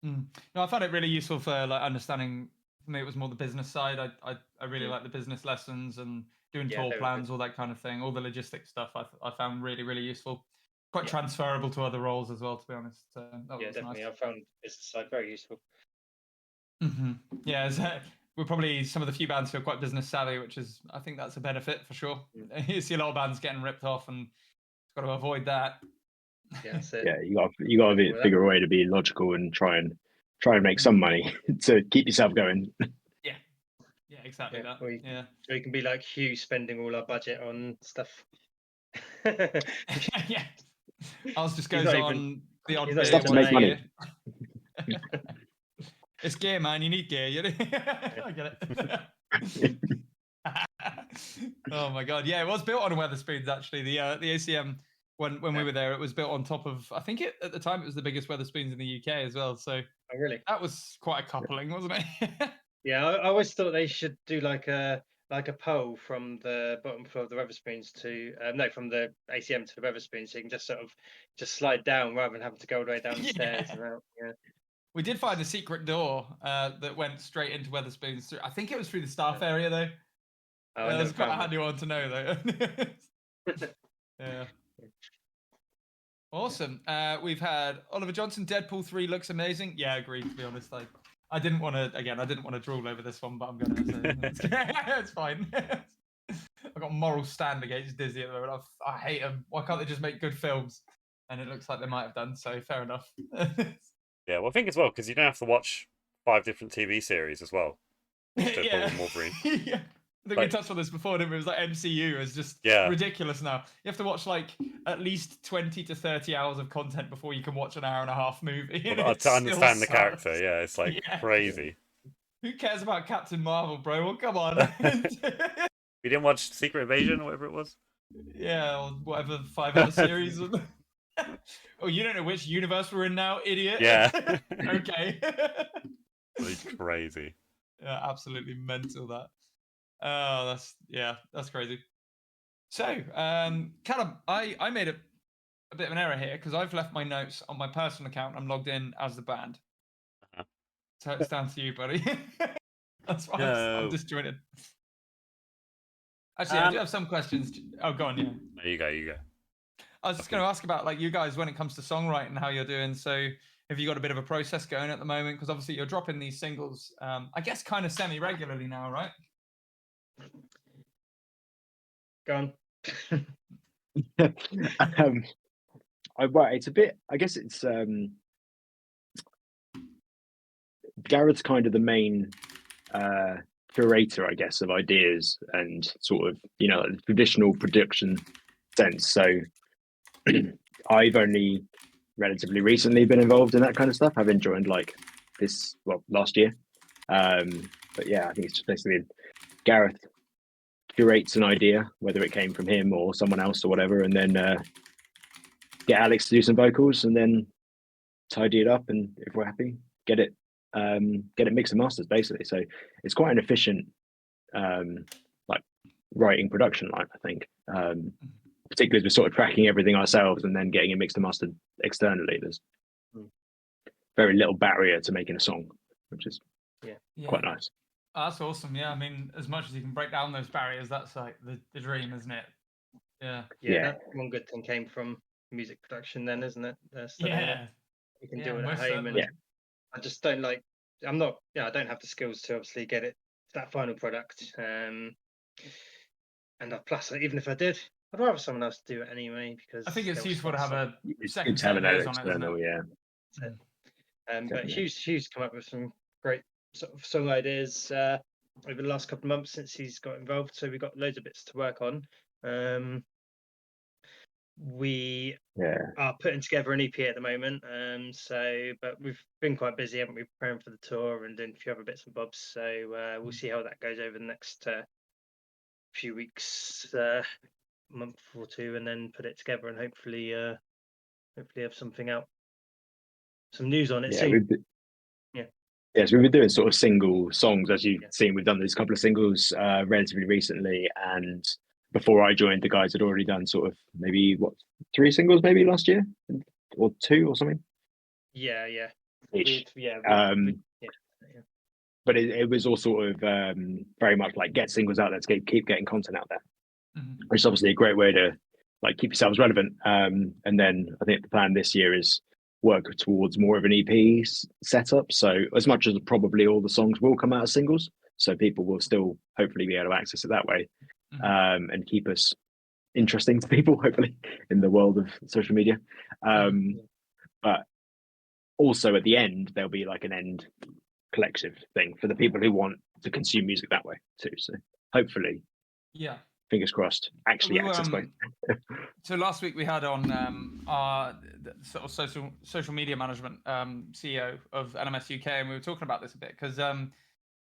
No, I found it really useful for like understanding. For me, it was more the business side. I really like the business lessons and doing tour plans, all that kind of thing. All the logistics stuff I found really, really useful. Quite transferable to other roles as well, to be honest. That was definitely. Nice. I found business side very useful. Mm-hmm. Yeah, we're probably some of the few bands who are quite business savvy, which is, I think that's a benefit for sure. You see a lot of bands getting ripped off, and got to avoid that. Yeah, that's it. Yeah, you got to figure a way to be logical and try and make some money to keep yourself going. Yeah, exactly that. Or you can be like Hugh, spending all our budget on stuff. Yeah, ours just goes on the odd bit stuff to make money. It's gear, man. You need gear. I get it. Oh my god, yeah, it was built on Wetherspoons actually. The ACM when we were there, it was built on top of. I think at the time it was the biggest Wetherspoons in the UK as well. So really, that was quite a coupling, wasn't it? Yeah, I always thought they should do like a pole from the bottom floor of the Wetherspoons to from the ACM to the Wetherspoons, so you can just sort of slide down rather than having to go all the way down the stairs and out. Yeah. We did find a secret door that went straight into Wetherspoons. I think it was through the staff area though. Oh, it was quite a handy one to know though. Yeah. Awesome. We've had Oliver Johnson. Deadpool 3 looks amazing. Yeah, agreed. To be honest, I didn't want to drool over this one, but I'm gonna. So it's fine. I've got a moral stand against Disney at the moment. I hate them. Why can't they just make good films? And it looks like they might have done. So fair enough. Yeah, well, I think as well because you don't have to watch 5 different TV series as well. Deadpool and Wolverine. Yeah. I think we touched on this before, didn't we? It was like MCU is just ridiculous now. You have to watch like at least 20 to 30 hours of content before you can watch an hour and a half movie. Well, to understand the character, yeah, it's like crazy. Who cares about Captain Marvel, bro? Well, come on. You didn't watch Secret Invasion or whatever it was? Yeah, or whatever 5-hour series. Oh, you don't know which universe we're in now, idiot? Yeah. Okay. It's crazy. Yeah, absolutely mental that. Oh, that's crazy. So, Callum, I made a bit of an error here because I've left my notes on my personal account. I'm logged in as the band. So it's down to you, buddy. That's why I'm disjointed. Actually, I do have some questions. Oh, go on, yeah. No, you go. I was just going to ask about like you guys when it comes to songwriting, how you're doing. So, have you got a bit of a process going at the moment? Because obviously you're dropping these singles, I guess, kind of semi-regularly now, right? Go on. It's a bit. I guess it's Garrett's kind of the main curator, I guess, of ideas and sort of like the traditional production sense. So I've only relatively recently been involved in that kind of stuff. I've joined like last year. But yeah, I think it's just basically Gareth curates an idea, whether it came from him or someone else or whatever, and then get Alex to do some vocals, and then tidy it up, and if we're happy, get it mixed and mastered, basically. So it's quite an efficient like writing production line, I think. Particularly as we're sort of tracking everything ourselves and then getting it mixed and mastered externally. There's very little barrier to making a song, which is quite nice. That's awesome. Yeah, I mean, as much as you can break down those barriers, that's like the dream, isn't it? Yeah. That one good thing came from music production then, isn't it? You can do it at home, and I just don't like. I don't have the skills to obviously get it to that final product. And plus, even if I did, I'd rather someone else do it anyway, because I think it's useful to have a second set of ears on external, it, isn't it? But Hugh's come up with some great sort of song ideas over the last couple of months since he's got involved. So we've got loads of bits to work on. We are putting together an EP at the moment. But we've been quite busy, haven't we, preparing for the tour and doing a few other bits and bobs. So we'll see how that goes over the next few weeks, month or two, and then put it together and hopefully have something out, some news on it soon. Yes, we've been doing sort of single songs, as you've seen. We've done these couple of singles relatively recently, and before I joined, the guys had already done sort of maybe 3 singles maybe last year, or 2 or something. But it was all sort of very much like get singles out there to keep getting content out there, which is obviously a great way to like keep yourselves relevant. And then I think the plan this year is work towards more of an EP setup. So as much as probably all the songs will come out as singles, so people will still hopefully be able to access it that way, and keep us interesting to people, hopefully, in the world of social media. But also at the end, there'll be like an end collective thing for the people who want to consume music that way too. So hopefully, fingers crossed, actually access both. So last week we had on our sort of social media management CEO of NMS UK, and we were talking about this a bit, because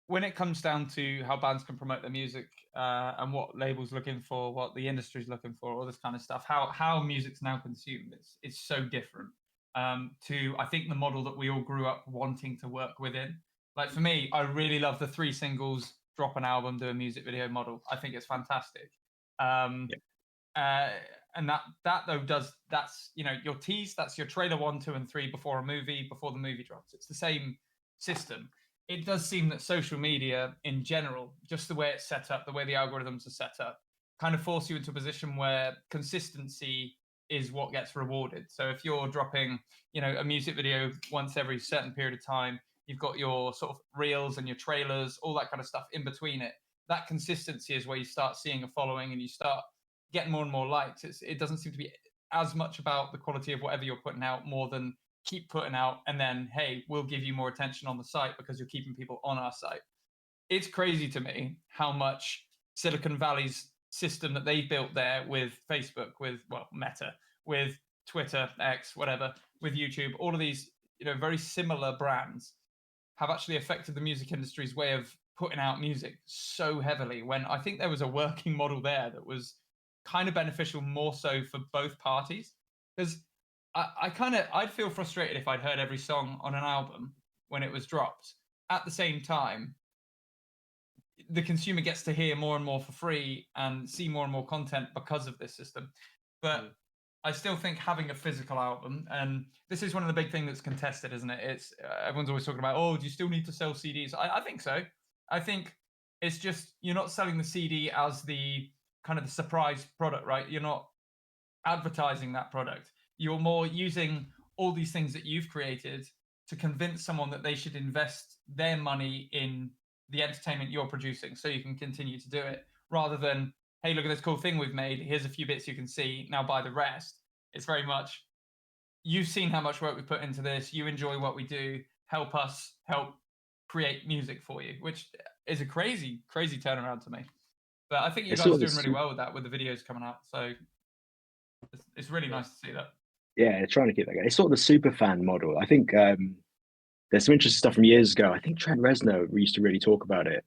when it comes down to how bands can promote their music and what labels looking for, what the industry's looking for, all this kind of stuff, how music's now consumed, it's so different to, I think, the model that we all grew up wanting to work within. Like for me, I really love the 3 singles, drop an album, do a music video model. I think it's fantastic. And that though that's your tease, that's your trailer 1, 2, and 3 before a movie, before the movie drops. It's the same system. It does seem that social media in general, just the way it's set up, the way the algorithms are set up, kind of force you into a position where consistency is what gets rewarded. So if you're dropping, a music video once every certain period of time, you've got your sort of reels and your trailers, all that kind of stuff in between it. That consistency is where you start seeing a following and you start getting more and more likes. It doesn't seem to be as much about the quality of whatever you're putting out, more than keep putting out and then, hey, we'll give you more attention on the site because you're keeping people on our site. It's crazy to me how much Silicon Valley's system that they built there with Facebook, with Meta, with Twitter, X, whatever, with YouTube, all of these very similar brands have actually affected the music industry's way of putting out music so heavily, when I think there was a working model there that was kind of beneficial, more so for both parties. Because I'd feel frustrated if I'd heard every song on an album when it was dropped. At the same time, the consumer gets to hear more and more for free and see more and more content because of this system. But I still think having a physical album, and this is one of the big things that's contested, isn't it? It's everyone's always talking about, do you still need to sell CDs? I think so. I think it's just, you're not selling the CD as the kind of the surprise product, right? You're not advertising that product. You're more using all these things that you've created to convince someone that they should invest their money in the entertainment you're producing so you can continue to do it, rather than, hey, look at this cool thing we've made. Here's a few bits you can see. Now buy the rest. It's very much, you've seen how much work we put into this. You enjoy what we do. Help us help create music for you, which is a crazy, crazy turnaround to me. But I think you guys are doing really well with that, with the videos coming out. So it's really nice to see that. Yeah, trying to keep that going. It's sort of the super fan model. I think there's some interesting stuff from years ago. I think Trent Reznor used to really talk about it.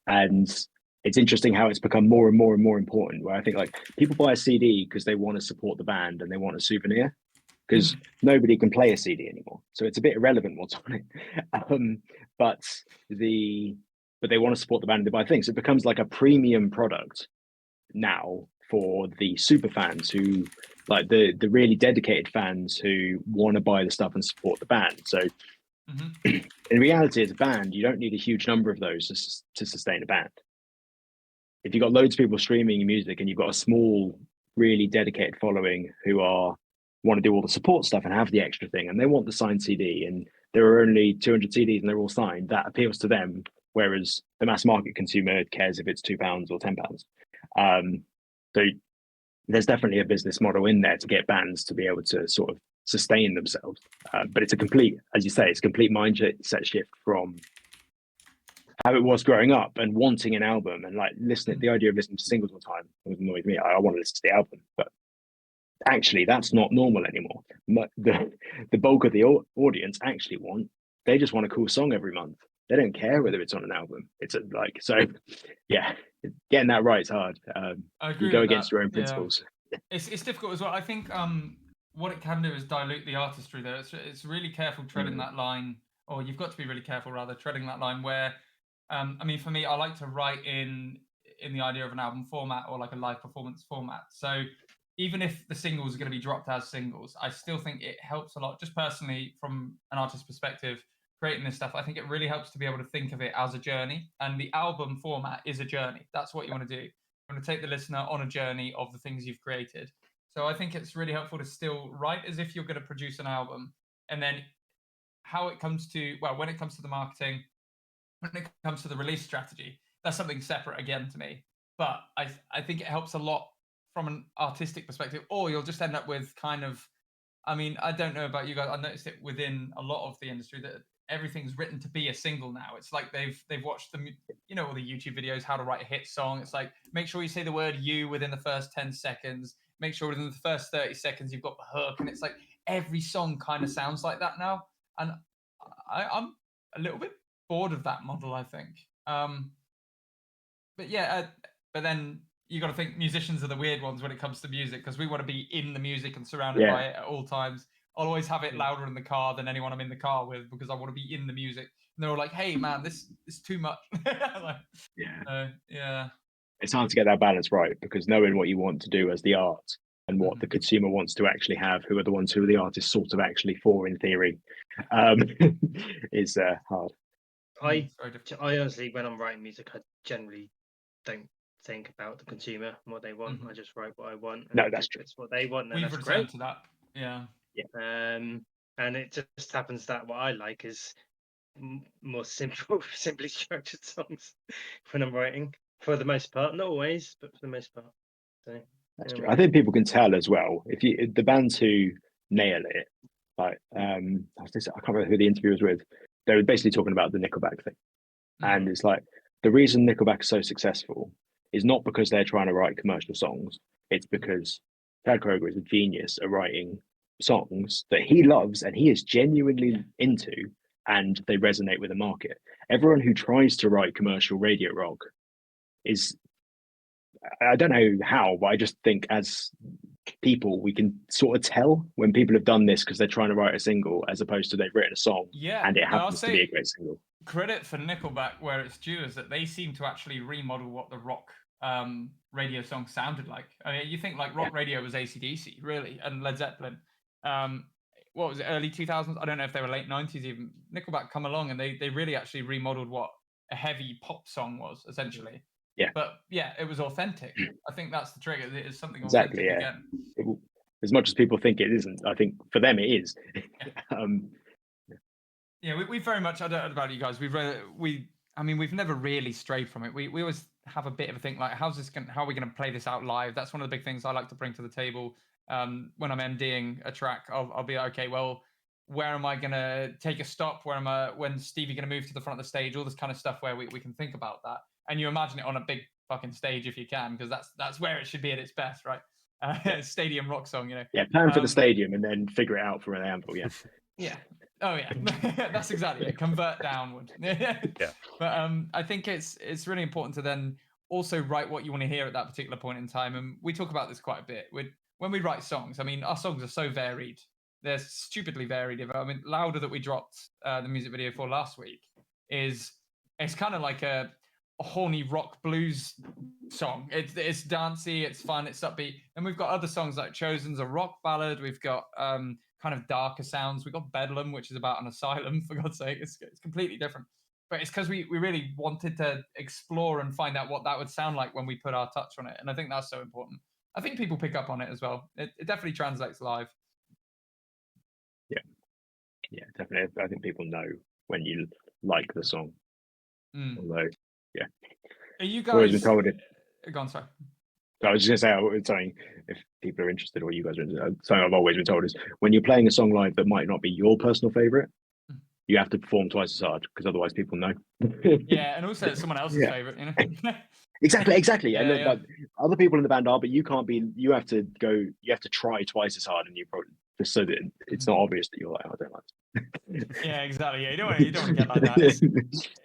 And it's interesting how it's become more and more and more important. Where I think like people buy a CD because they want to support the band and they want a souvenir, because nobody can play a CD anymore, so it's a bit irrelevant what's on it. But they want to support the band and they buy things. It becomes like a premium product now for the super fans who like the really dedicated fans who want to buy the stuff and support the band. So in reality, as a band, you don't need a huge number of those to sustain a band. If you've got loads of people streaming your music and you've got a small, really dedicated following who want to do all the support stuff and have the extra thing, and they want the signed CD, and there are only 200 CDs and they're all signed, that appeals to them. Whereas the mass market consumer cares if it's £2 or £10. So there's definitely a business model in there to get bands to be able to sort of sustain themselves. But it's a complete, as you say, it's a complete mindset shift from how it was growing up and wanting an album and like listening. The idea of listening to singles all the time was annoyed me. I want to listen to the album, but actually that's not normal anymore. The bulk of the audience actually they just want a cool song every month. They don't care whether it's on an album. Yeah, getting that right is hard. You go against your own principles. It's difficult as well. I think what it can do is dilute the artistry there. It's really careful treading that line, or you've got to be really careful rather treading that line where, I mean, for me, I like to write in the idea of an album format or like a live performance format. So even if the singles are going to be dropped as singles, I still think it helps a lot, just personally from an artist's perspective, creating this stuff. I think it really helps to be able to think of it as a journey, and the album format is a journey. That's what you want to do. You want to take the listener on a journey of the things you've created. So I think it's really helpful to still write as if you're going to produce an album, and then when it comes to the marketing, when it comes to the release strategy, that's something separate again to me. But I think it helps a lot from an artistic perspective, or you'll just end up with kind of, I mean, I don't know about you guys, I noticed it within a lot of the industry that everything's written to be a single now. It's like they've watched all the YouTube videos, how to write a hit song. It's like, make sure you say the word "you" within the first 10 seconds. Make sure within the first 30 seconds you've got the hook. And it's like every song kind of sounds like that now. And I'm a little bit bored of that model, I think. But then you got to think musicians are the weird ones when it comes to music, because we want to be in the music and surrounded by it at all times. I'll always have it louder in the car than anyone I'm in the car with, because I want to be in the music. And they're all like, "Hey, man, this is too much." It's hard to get that balance right, because knowing what you want to do as the art and what the consumer wants to actually have, who are the ones who are the artists sort of actually for in theory, is hard. I honestly, when I'm writing music, I generally don't think about the consumer and what they want. I just write what I want. No, that's true. It's what they want. And We've that's returned great. to that. Yeah. And it just happens that what I like is more simply structured songs when I'm writing, for the most part. Not always, but for the most part. So that's true. I think people can tell as well if the bands who nail it. Like I can't remember who the interview was with. They were basically talking about the Nickelback thing, and it's like the reason Nickelback is so successful is not because they're trying to write commercial songs. It's because Chad Kroeger is a genius at writing songs that he loves and he is genuinely into, and they resonate with the market. Everyone who tries to write commercial radio rock is, I don't know how, but I just think as people we can sort of tell when people have done this because they're trying to write a single as opposed to they've written a song and it happens to be a great single. Credit for Nickelback where it's due is that they seem to actually remodel what the rock radio song sounded like. I mean, you think like rock radio was AC/DC really, and Led Zeppelin. What was it, early 2000s? I don't know if they were late 90s even. Nickelback come along and they really actually remodeled what a heavy pop song was essentially. Yeah. But yeah, it was authentic. I think that's the trigger. It is something exactly, authentic again. As much as people think it isn't, I think for them it is. We very much, I don't know about you guys, we've never really strayed from it. We always have a bit of a think like, how are we going to play this out live? That's one of the big things I like to bring to the table. When I'm MDing a track, I'll be like, okay, well, where am I going to take a stop? When's Stevie going to move to the front of the stage? All this kind of stuff where we can think about that. And you imagine it on a big fucking stage if you can, because that's where it should be at its best, right? Stadium rock song, you know. Yeah, plan for the stadium and then figure it out for an amble, yeah. Yeah. Oh yeah, that's exactly it. Convert downward. Yeah. But I think it's really important to then also write what you want to hear at that particular point in time. And we talk about this quite a bit. When we write songs, I mean, our songs are so varied. They're stupidly varied. I mean, Louder that we dropped the music video for last week it's kind of like a horny rock blues song. It's dancey, it's fun, it's upbeat. And we've got other songs like Chosen's a rock ballad. We've got kind of darker sounds. We've got Bedlam, which is about an asylum, for God's sake. It's completely different. But it's because we really wanted to explore and find out what that would sound like when we put our touch on it. And I think that's so important. I think people pick up on it as well. It definitely translates live. Yeah, definitely. I think people know when you like the song. Although, yeah. Are you guys... always been told it. Go on, sorry. I was just going to say, something, if people are interested or you guys are interested, something I've always been told is when you're playing a song live that might not be your personal favourite, you have to perform twice as hard because otherwise people know. Yeah, and also it's someone else's favourite, you know? Exactly. Yeah, And then, like, other people in the band are, but you can't be, you have to try twice as hard, and you probably, just so that it's not obvious that you're like, oh, I don't like it. Yeah, exactly. Yeah, you don't want to get like that.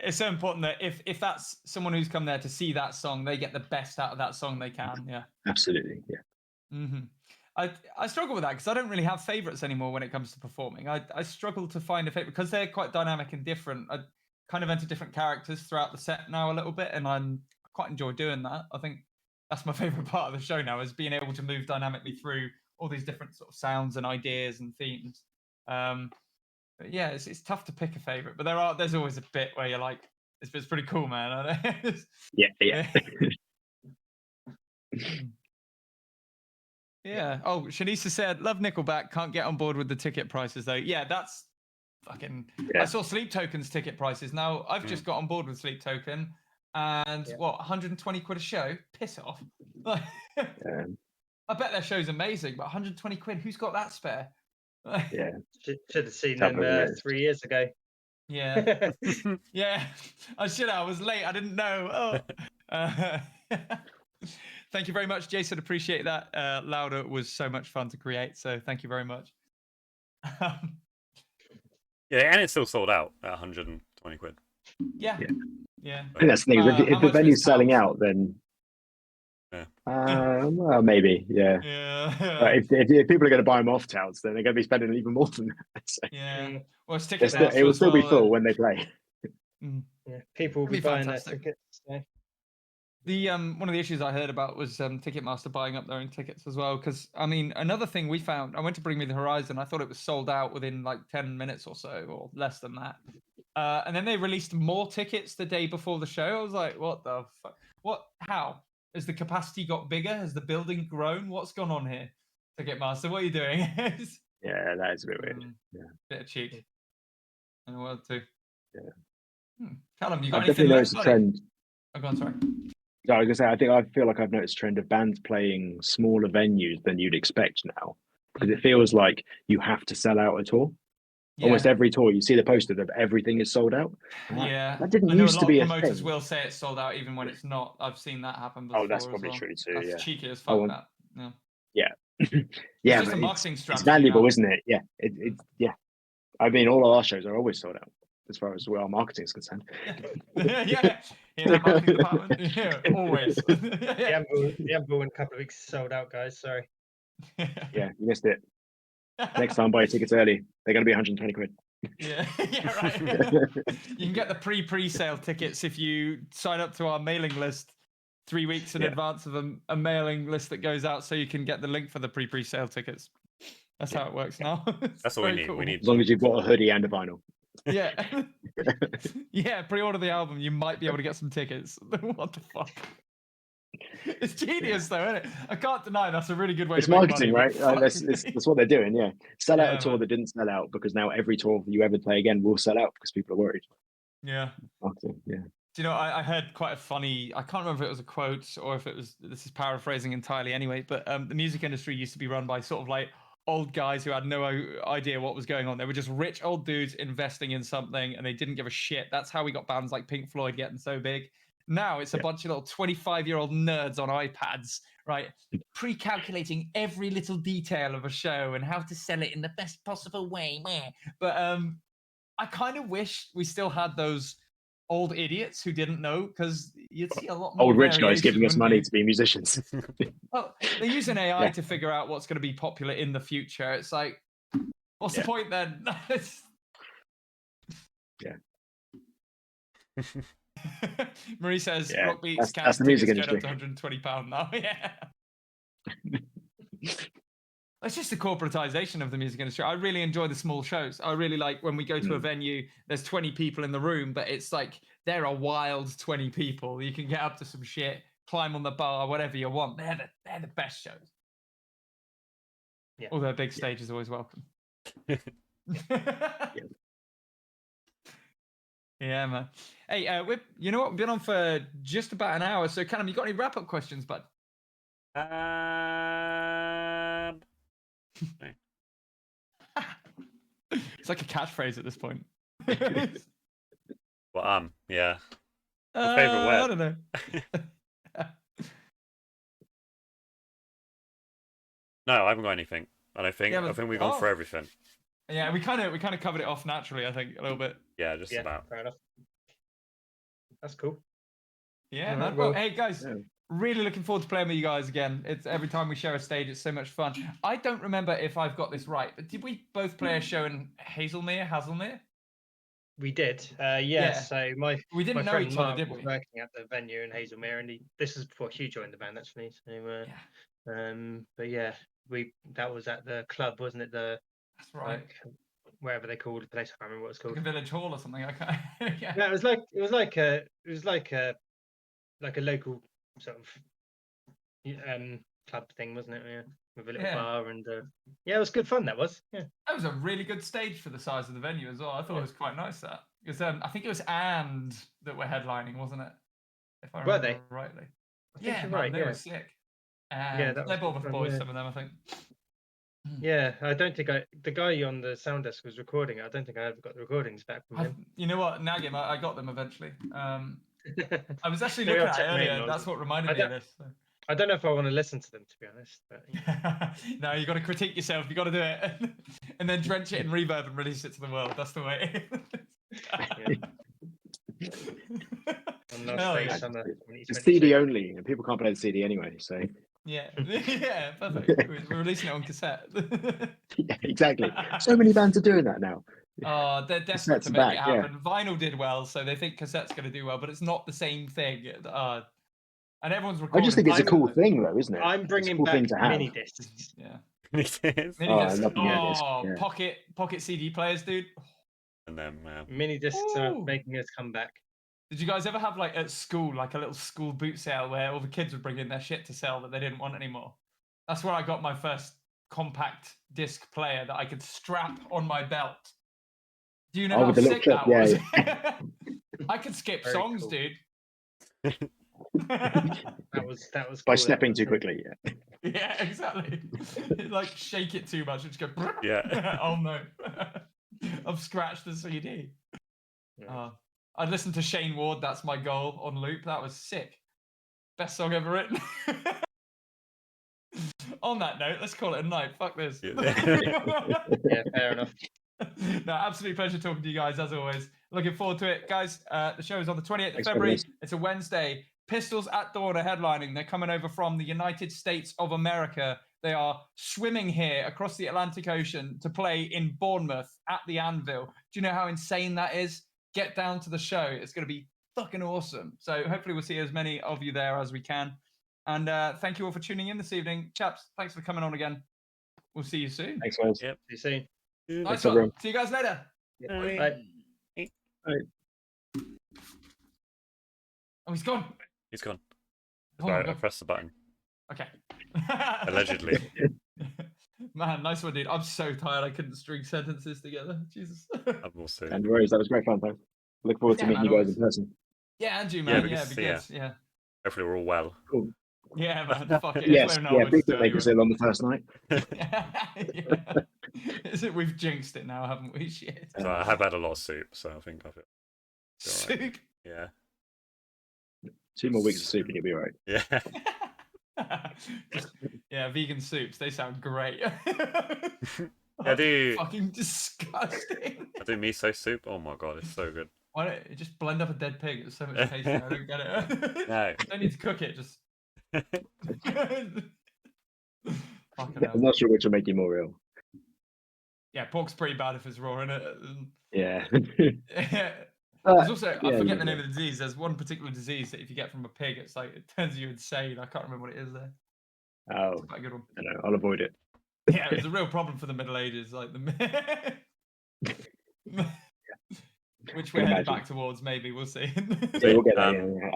It's so important that if that's someone who's come there to see that song, they get the best out of that song they can. Yeah, absolutely. Yeah. I struggle with that because I don't really have favorites anymore when it comes to performing. I struggle to find a favorite because they're quite dynamic and different. I kind of enter different characters throughout the set now a little bit, and I quite enjoy doing that. I think that's my favorite part of the show now, is being able to move dynamically through all these different sort of sounds and ideas and themes. But yeah, it's tough to pick a favorite, but there's always a bit where you're like, it's pretty cool, man. Yeah. Yeah. Oh, Shanisa said, love Nickelback, can't get on board with the ticket prices though. Yeah, that's fucking... Yeah. I saw Sleep Token's ticket prices. Now, I've just got on board with Sleep Token, and what, 120 quid a show? Piss off. I bet their show's amazing, but 120 quid, who's got that spare? Yeah. Should have seen them 3 years ago. Yeah. Yeah. I should have. I was late. I didn't know. Thank you very much, Jason. Appreciate that. Louder was so much fun to create, so thank you very much. Yeah, and it's still sold out at 120 quid. Yeah. I think that's the thing. If the venue's selling out, then well, maybe, yeah. If people are going to buy them off touts, then they're going to be spending even more than that. So. Yeah. Well, tickets it will still be full when they play. Yeah, people will be buying their tickets. So. One of the issues I heard about was Ticketmaster buying up their own tickets as well. Because I mean, another thing we found, I went to Bring Me the Horizon. I thought it was sold out within like 10 minutes or so, or less than that. And then they released more tickets the day before the show. I was like, what the fuck? How? Has the capacity got bigger? Has the building grown? What's gone on here? Ticketmaster, what are you doing? Yeah, that is a bit weird. Bit of cheek. In the world too. Yeah. Callum, you got I've anything? Definitely noticed a trend. Oh, go on, sorry. No, I was gonna say, I feel like I've noticed a trend of bands playing smaller venues than you'd expect now, because it feels like you have to sell out a tour. Yeah. Almost every tour, you see the poster that everything is sold out. That didn't used to be a thing. Promoters will say it's sold out even when it's not. I've seen that happen before. Oh, that's probably true too. That's cheeky as fuck. Yeah. Yeah, it's just a marketing strategy. It's valuable, isn't it? Yeah. Yeah. I mean, all of our shows are always sold out as far as our marketing is concerned. Yeah. In the marketing department, yeah, always. The Amble in a couple of weeks sold out, guys. Sorry. Yeah, you missed it. Next time, buy your tickets early. They're going to be 120 quid. Yeah, right. You can get the pre-sale tickets if you sign up to our mailing list 3 weeks in advance of a mailing list that goes out, so you can get the link for the pre-sale tickets. That's how it works now. That's all we need. Cool. We need as long as you've got a hoodie and a vinyl. Yeah. Yeah, pre-order the album. You might be able to get some tickets. What the fuck? It's genius, though, isn't it? I can't deny that's a really good way. It's to make marketing, money, right? That's what they're doing. Yeah, sell out a tour that didn't sell out, because now every tour you ever play again will sell out because people are worried. Yeah. Marketing, yeah. Do you know? I heard quite a funny. I can't remember if it was a quote or if it was. This is paraphrasing entirely, anyway. But the music industry used to be run by sort of like old guys who had no idea what was going on. They were just rich old dudes investing in something, and they didn't give a shit. That's how we got bands like Pink Floyd getting so big. Now it's a bunch of little 25-year-old nerds on iPads, right? Pre-calculating every little detail of a show and how to sell it in the best possible way. But I kind of wish we still had those old idiots who didn't know, because you'd see a lot more Old rich guys giving us variation, money wouldn't to be musicians. well, they're using AI Yeah. to figure out what's going to be popular in the future. It's like, what's the point then? Yeah. Marie says Yeah, rock beats that's the music tickets going industry. up to £120 now. Yeah. It's just the corporatization of the music industry. I really enjoy the small shows. I really like when we go to a venue, there's 20 people in the room, but it's like they're a wild 20 people. You can get up to some shit, climb on the bar, whatever you want. They're the best shows. Yeah. Although a big stage is always welcome. Yeah, man. Hey, you know what? We've been on for just about an hour. So, Callum, you got any wrap-up questions, bud? It's like a catchphrase at this point. Well, yeah. My favorite word. I don't know. No, I haven't got anything. I don't think. I think we've gone for everything. Yeah, we kind of covered it off naturally. I think a little bit. Yeah, just about. Fair enough. That's cool. Yeah, man. Well, hey guys, really looking forward to playing with you guys again. It's every time we share a stage, it's so much fun. I don't remember if I've got this right, but did we both play a show in Haslemere? We did. Yeah. So we didn't know friend each Mark other, did was we? working at the venue in Haslemere, and this was before Hugh joined the band, actually. So, but yeah, that was at the club, wasn't it? That's right. Like, wherever they called the place, I can't remember what it's called. Like a village hall or something. I can't. Yeah. No, it was like a local sort of club thing, wasn't it? Yeah, with a little bar and it was good fun. That was. Yeah. That was a really good stage for the size of the venue as well. I thought it was quite nice that because I think it was And that were headlining, wasn't it? If I remember rightly. I think you're man, right. they were sick. And they're Bournemouth boys, some of them, I think. Yeah, I don't think the guy on the sound desk was recording. I don't think I ever got the recordings back from him. You know what, Nagim, I got them eventually. I was actually looking at it earlier. That's what reminded me of this. So. I don't know if I want to listen to them, to be honest. But, no, you got to critique yourself. You got to do it, and then drench it in reverb and release it to the world. That's the way. It's CD only, and people can't play the CD anyway. So yeah, perfect. We're releasing it on cassette. Yeah, exactly. So many bands are doing that now. Oh, they're desperate to make it happen. Vinyl did well, so they think cassette's going to do well, but it's not the same thing. And everyone's recording. I just think it's a cool thing, though, isn't it? I'm bringing back mini discs. Yeah. Mini discs. Pocket CD players, dude. And then mini discs are making us come back. Did you guys ever have like at school, like a little school boot sale where all the kids would bring in their shit to sell that they didn't want anymore? That's where I got my first compact disc player that I could strap on my belt. Do you know how sick that was? Yeah. I could skip songs, dude. that was cool, by stepping too quickly. Yeah. Yeah, exactly. Like shake it too much and just go. Yeah. Oh no, I've scratched the CD. Yeah. I'd listen to Shane Ward, That's My Goal, on loop. That was sick. Best song ever written. On that note, let's call it a night. Fuck this. Yeah, fair enough. No, absolute pleasure talking to you guys, as always. Looking forward to it. Guys, the show is on the 28th of February. It's a Wednesday. Pistols at Dawn are headlining. They're coming over from the United States of America. They are swimming here across the Atlantic Ocean to play in Bournemouth at the Anvil. Do you know how insane that is? Get down to the show. It's going to be fucking awesome. So hopefully we'll see as many of you there as we can. And thank you all for tuning in this evening. Chaps, thanks for coming on again. We'll see you soon. Thanks, guys. Yep. See you soon. Nice one. See you guys later. Yeah. Bye. Oh, he's gone. He's gone. I pressed the button. Okay. Allegedly. Man, nice one, dude. I'm so tired I couldn't string sentences together. Jesus. I'm also. And worries, that was great fun, thanks. Look forward to meeting you guys in person. Yeah, and you, man. Yeah, it'd be good. Yeah. Hopefully we're all well. Cool. Yeah, man. Fuck it. Yes, please don't make us ill on the first night. We've jinxed it now, haven't we? Shit. So I have had a lot of soup, so I think I feel. Soup? Right. Yeah. 2 more weeks of soup and you'll be right. Yeah. Yeah, vegan soups. They sound great. I do. Fucking disgusting. I do miso soup. Oh my god, it's so good. Why don't you just blend up a dead pig? It's so much tastier. I don't get it. No. Don't need to cook it. Just. I'm not sure which will make you more ill. Yeah, pork's pretty bad if it's raw, isn't it? Yeah. There's also, I forget the name of the disease. There's one particular disease that if you get from a pig, it's like, it turns you insane. I can't remember what it is there. Oh, it's quite a good one. I know. I'll avoid it. Yeah, it was a real problem for the Middle Ages. Like which we're headed back towards, maybe. We'll see. So we'll get that.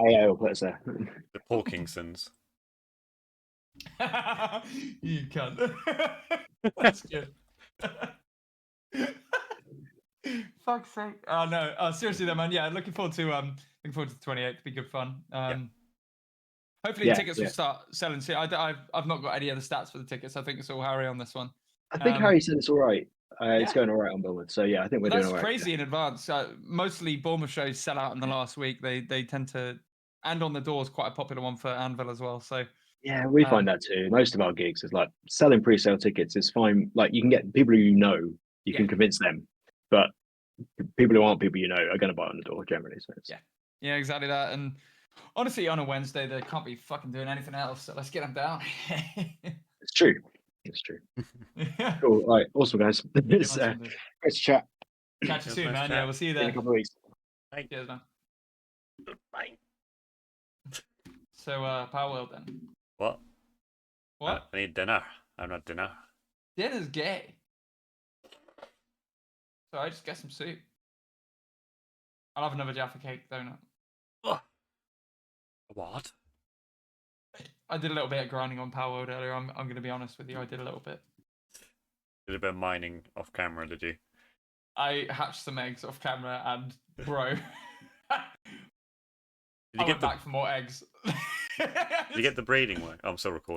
Yeah, we'll put us there. The Parkinson's. You can't. That's good. Fuck's sake. Oh no. Seriously though, man. Yeah, looking forward to the 28th. It'll be good fun. Hopefully tickets will start selling soon. I've not got any other stats for the tickets. I think it's all Harry on this one. I think Harry said it's all right. It's going all right on Bournemouth. So yeah, I think we're doing all right. That's crazy in advance. Mostly Bournemouth shows sell out in the last week. They tend to, and On the Door is quite a popular one for Anvil as well. So yeah, we find that too. Most of our gigs is like selling pre-sale tickets is fine. Like you can get people who you can convince them, but people who aren't people are going to buy On the Door generally. So yeah, exactly that. And honestly, on a Wednesday they can't be fucking doing anything else. So let's get them down. It's true. It's true. Cool. All right. Awesome, guys. It's great to chat. Catch you soon, man. Yeah, we'll see you there. In a couple of weeks. Bye. Cheers, man. Bye. So, Power World then. What? What? I need dinner. I'm not dinner. Dinner's gay. So I just get some soup. I'll have another Jaffa cake donut. What? I did a little bit of grinding on Power World earlier. I'm going to be honest with you. I did a little bit. Did a bit of mining off camera, did you? I hatched some eggs off camera and bro. Did you get back for more eggs. Did you get the breeding one? Oh, I'm still recording.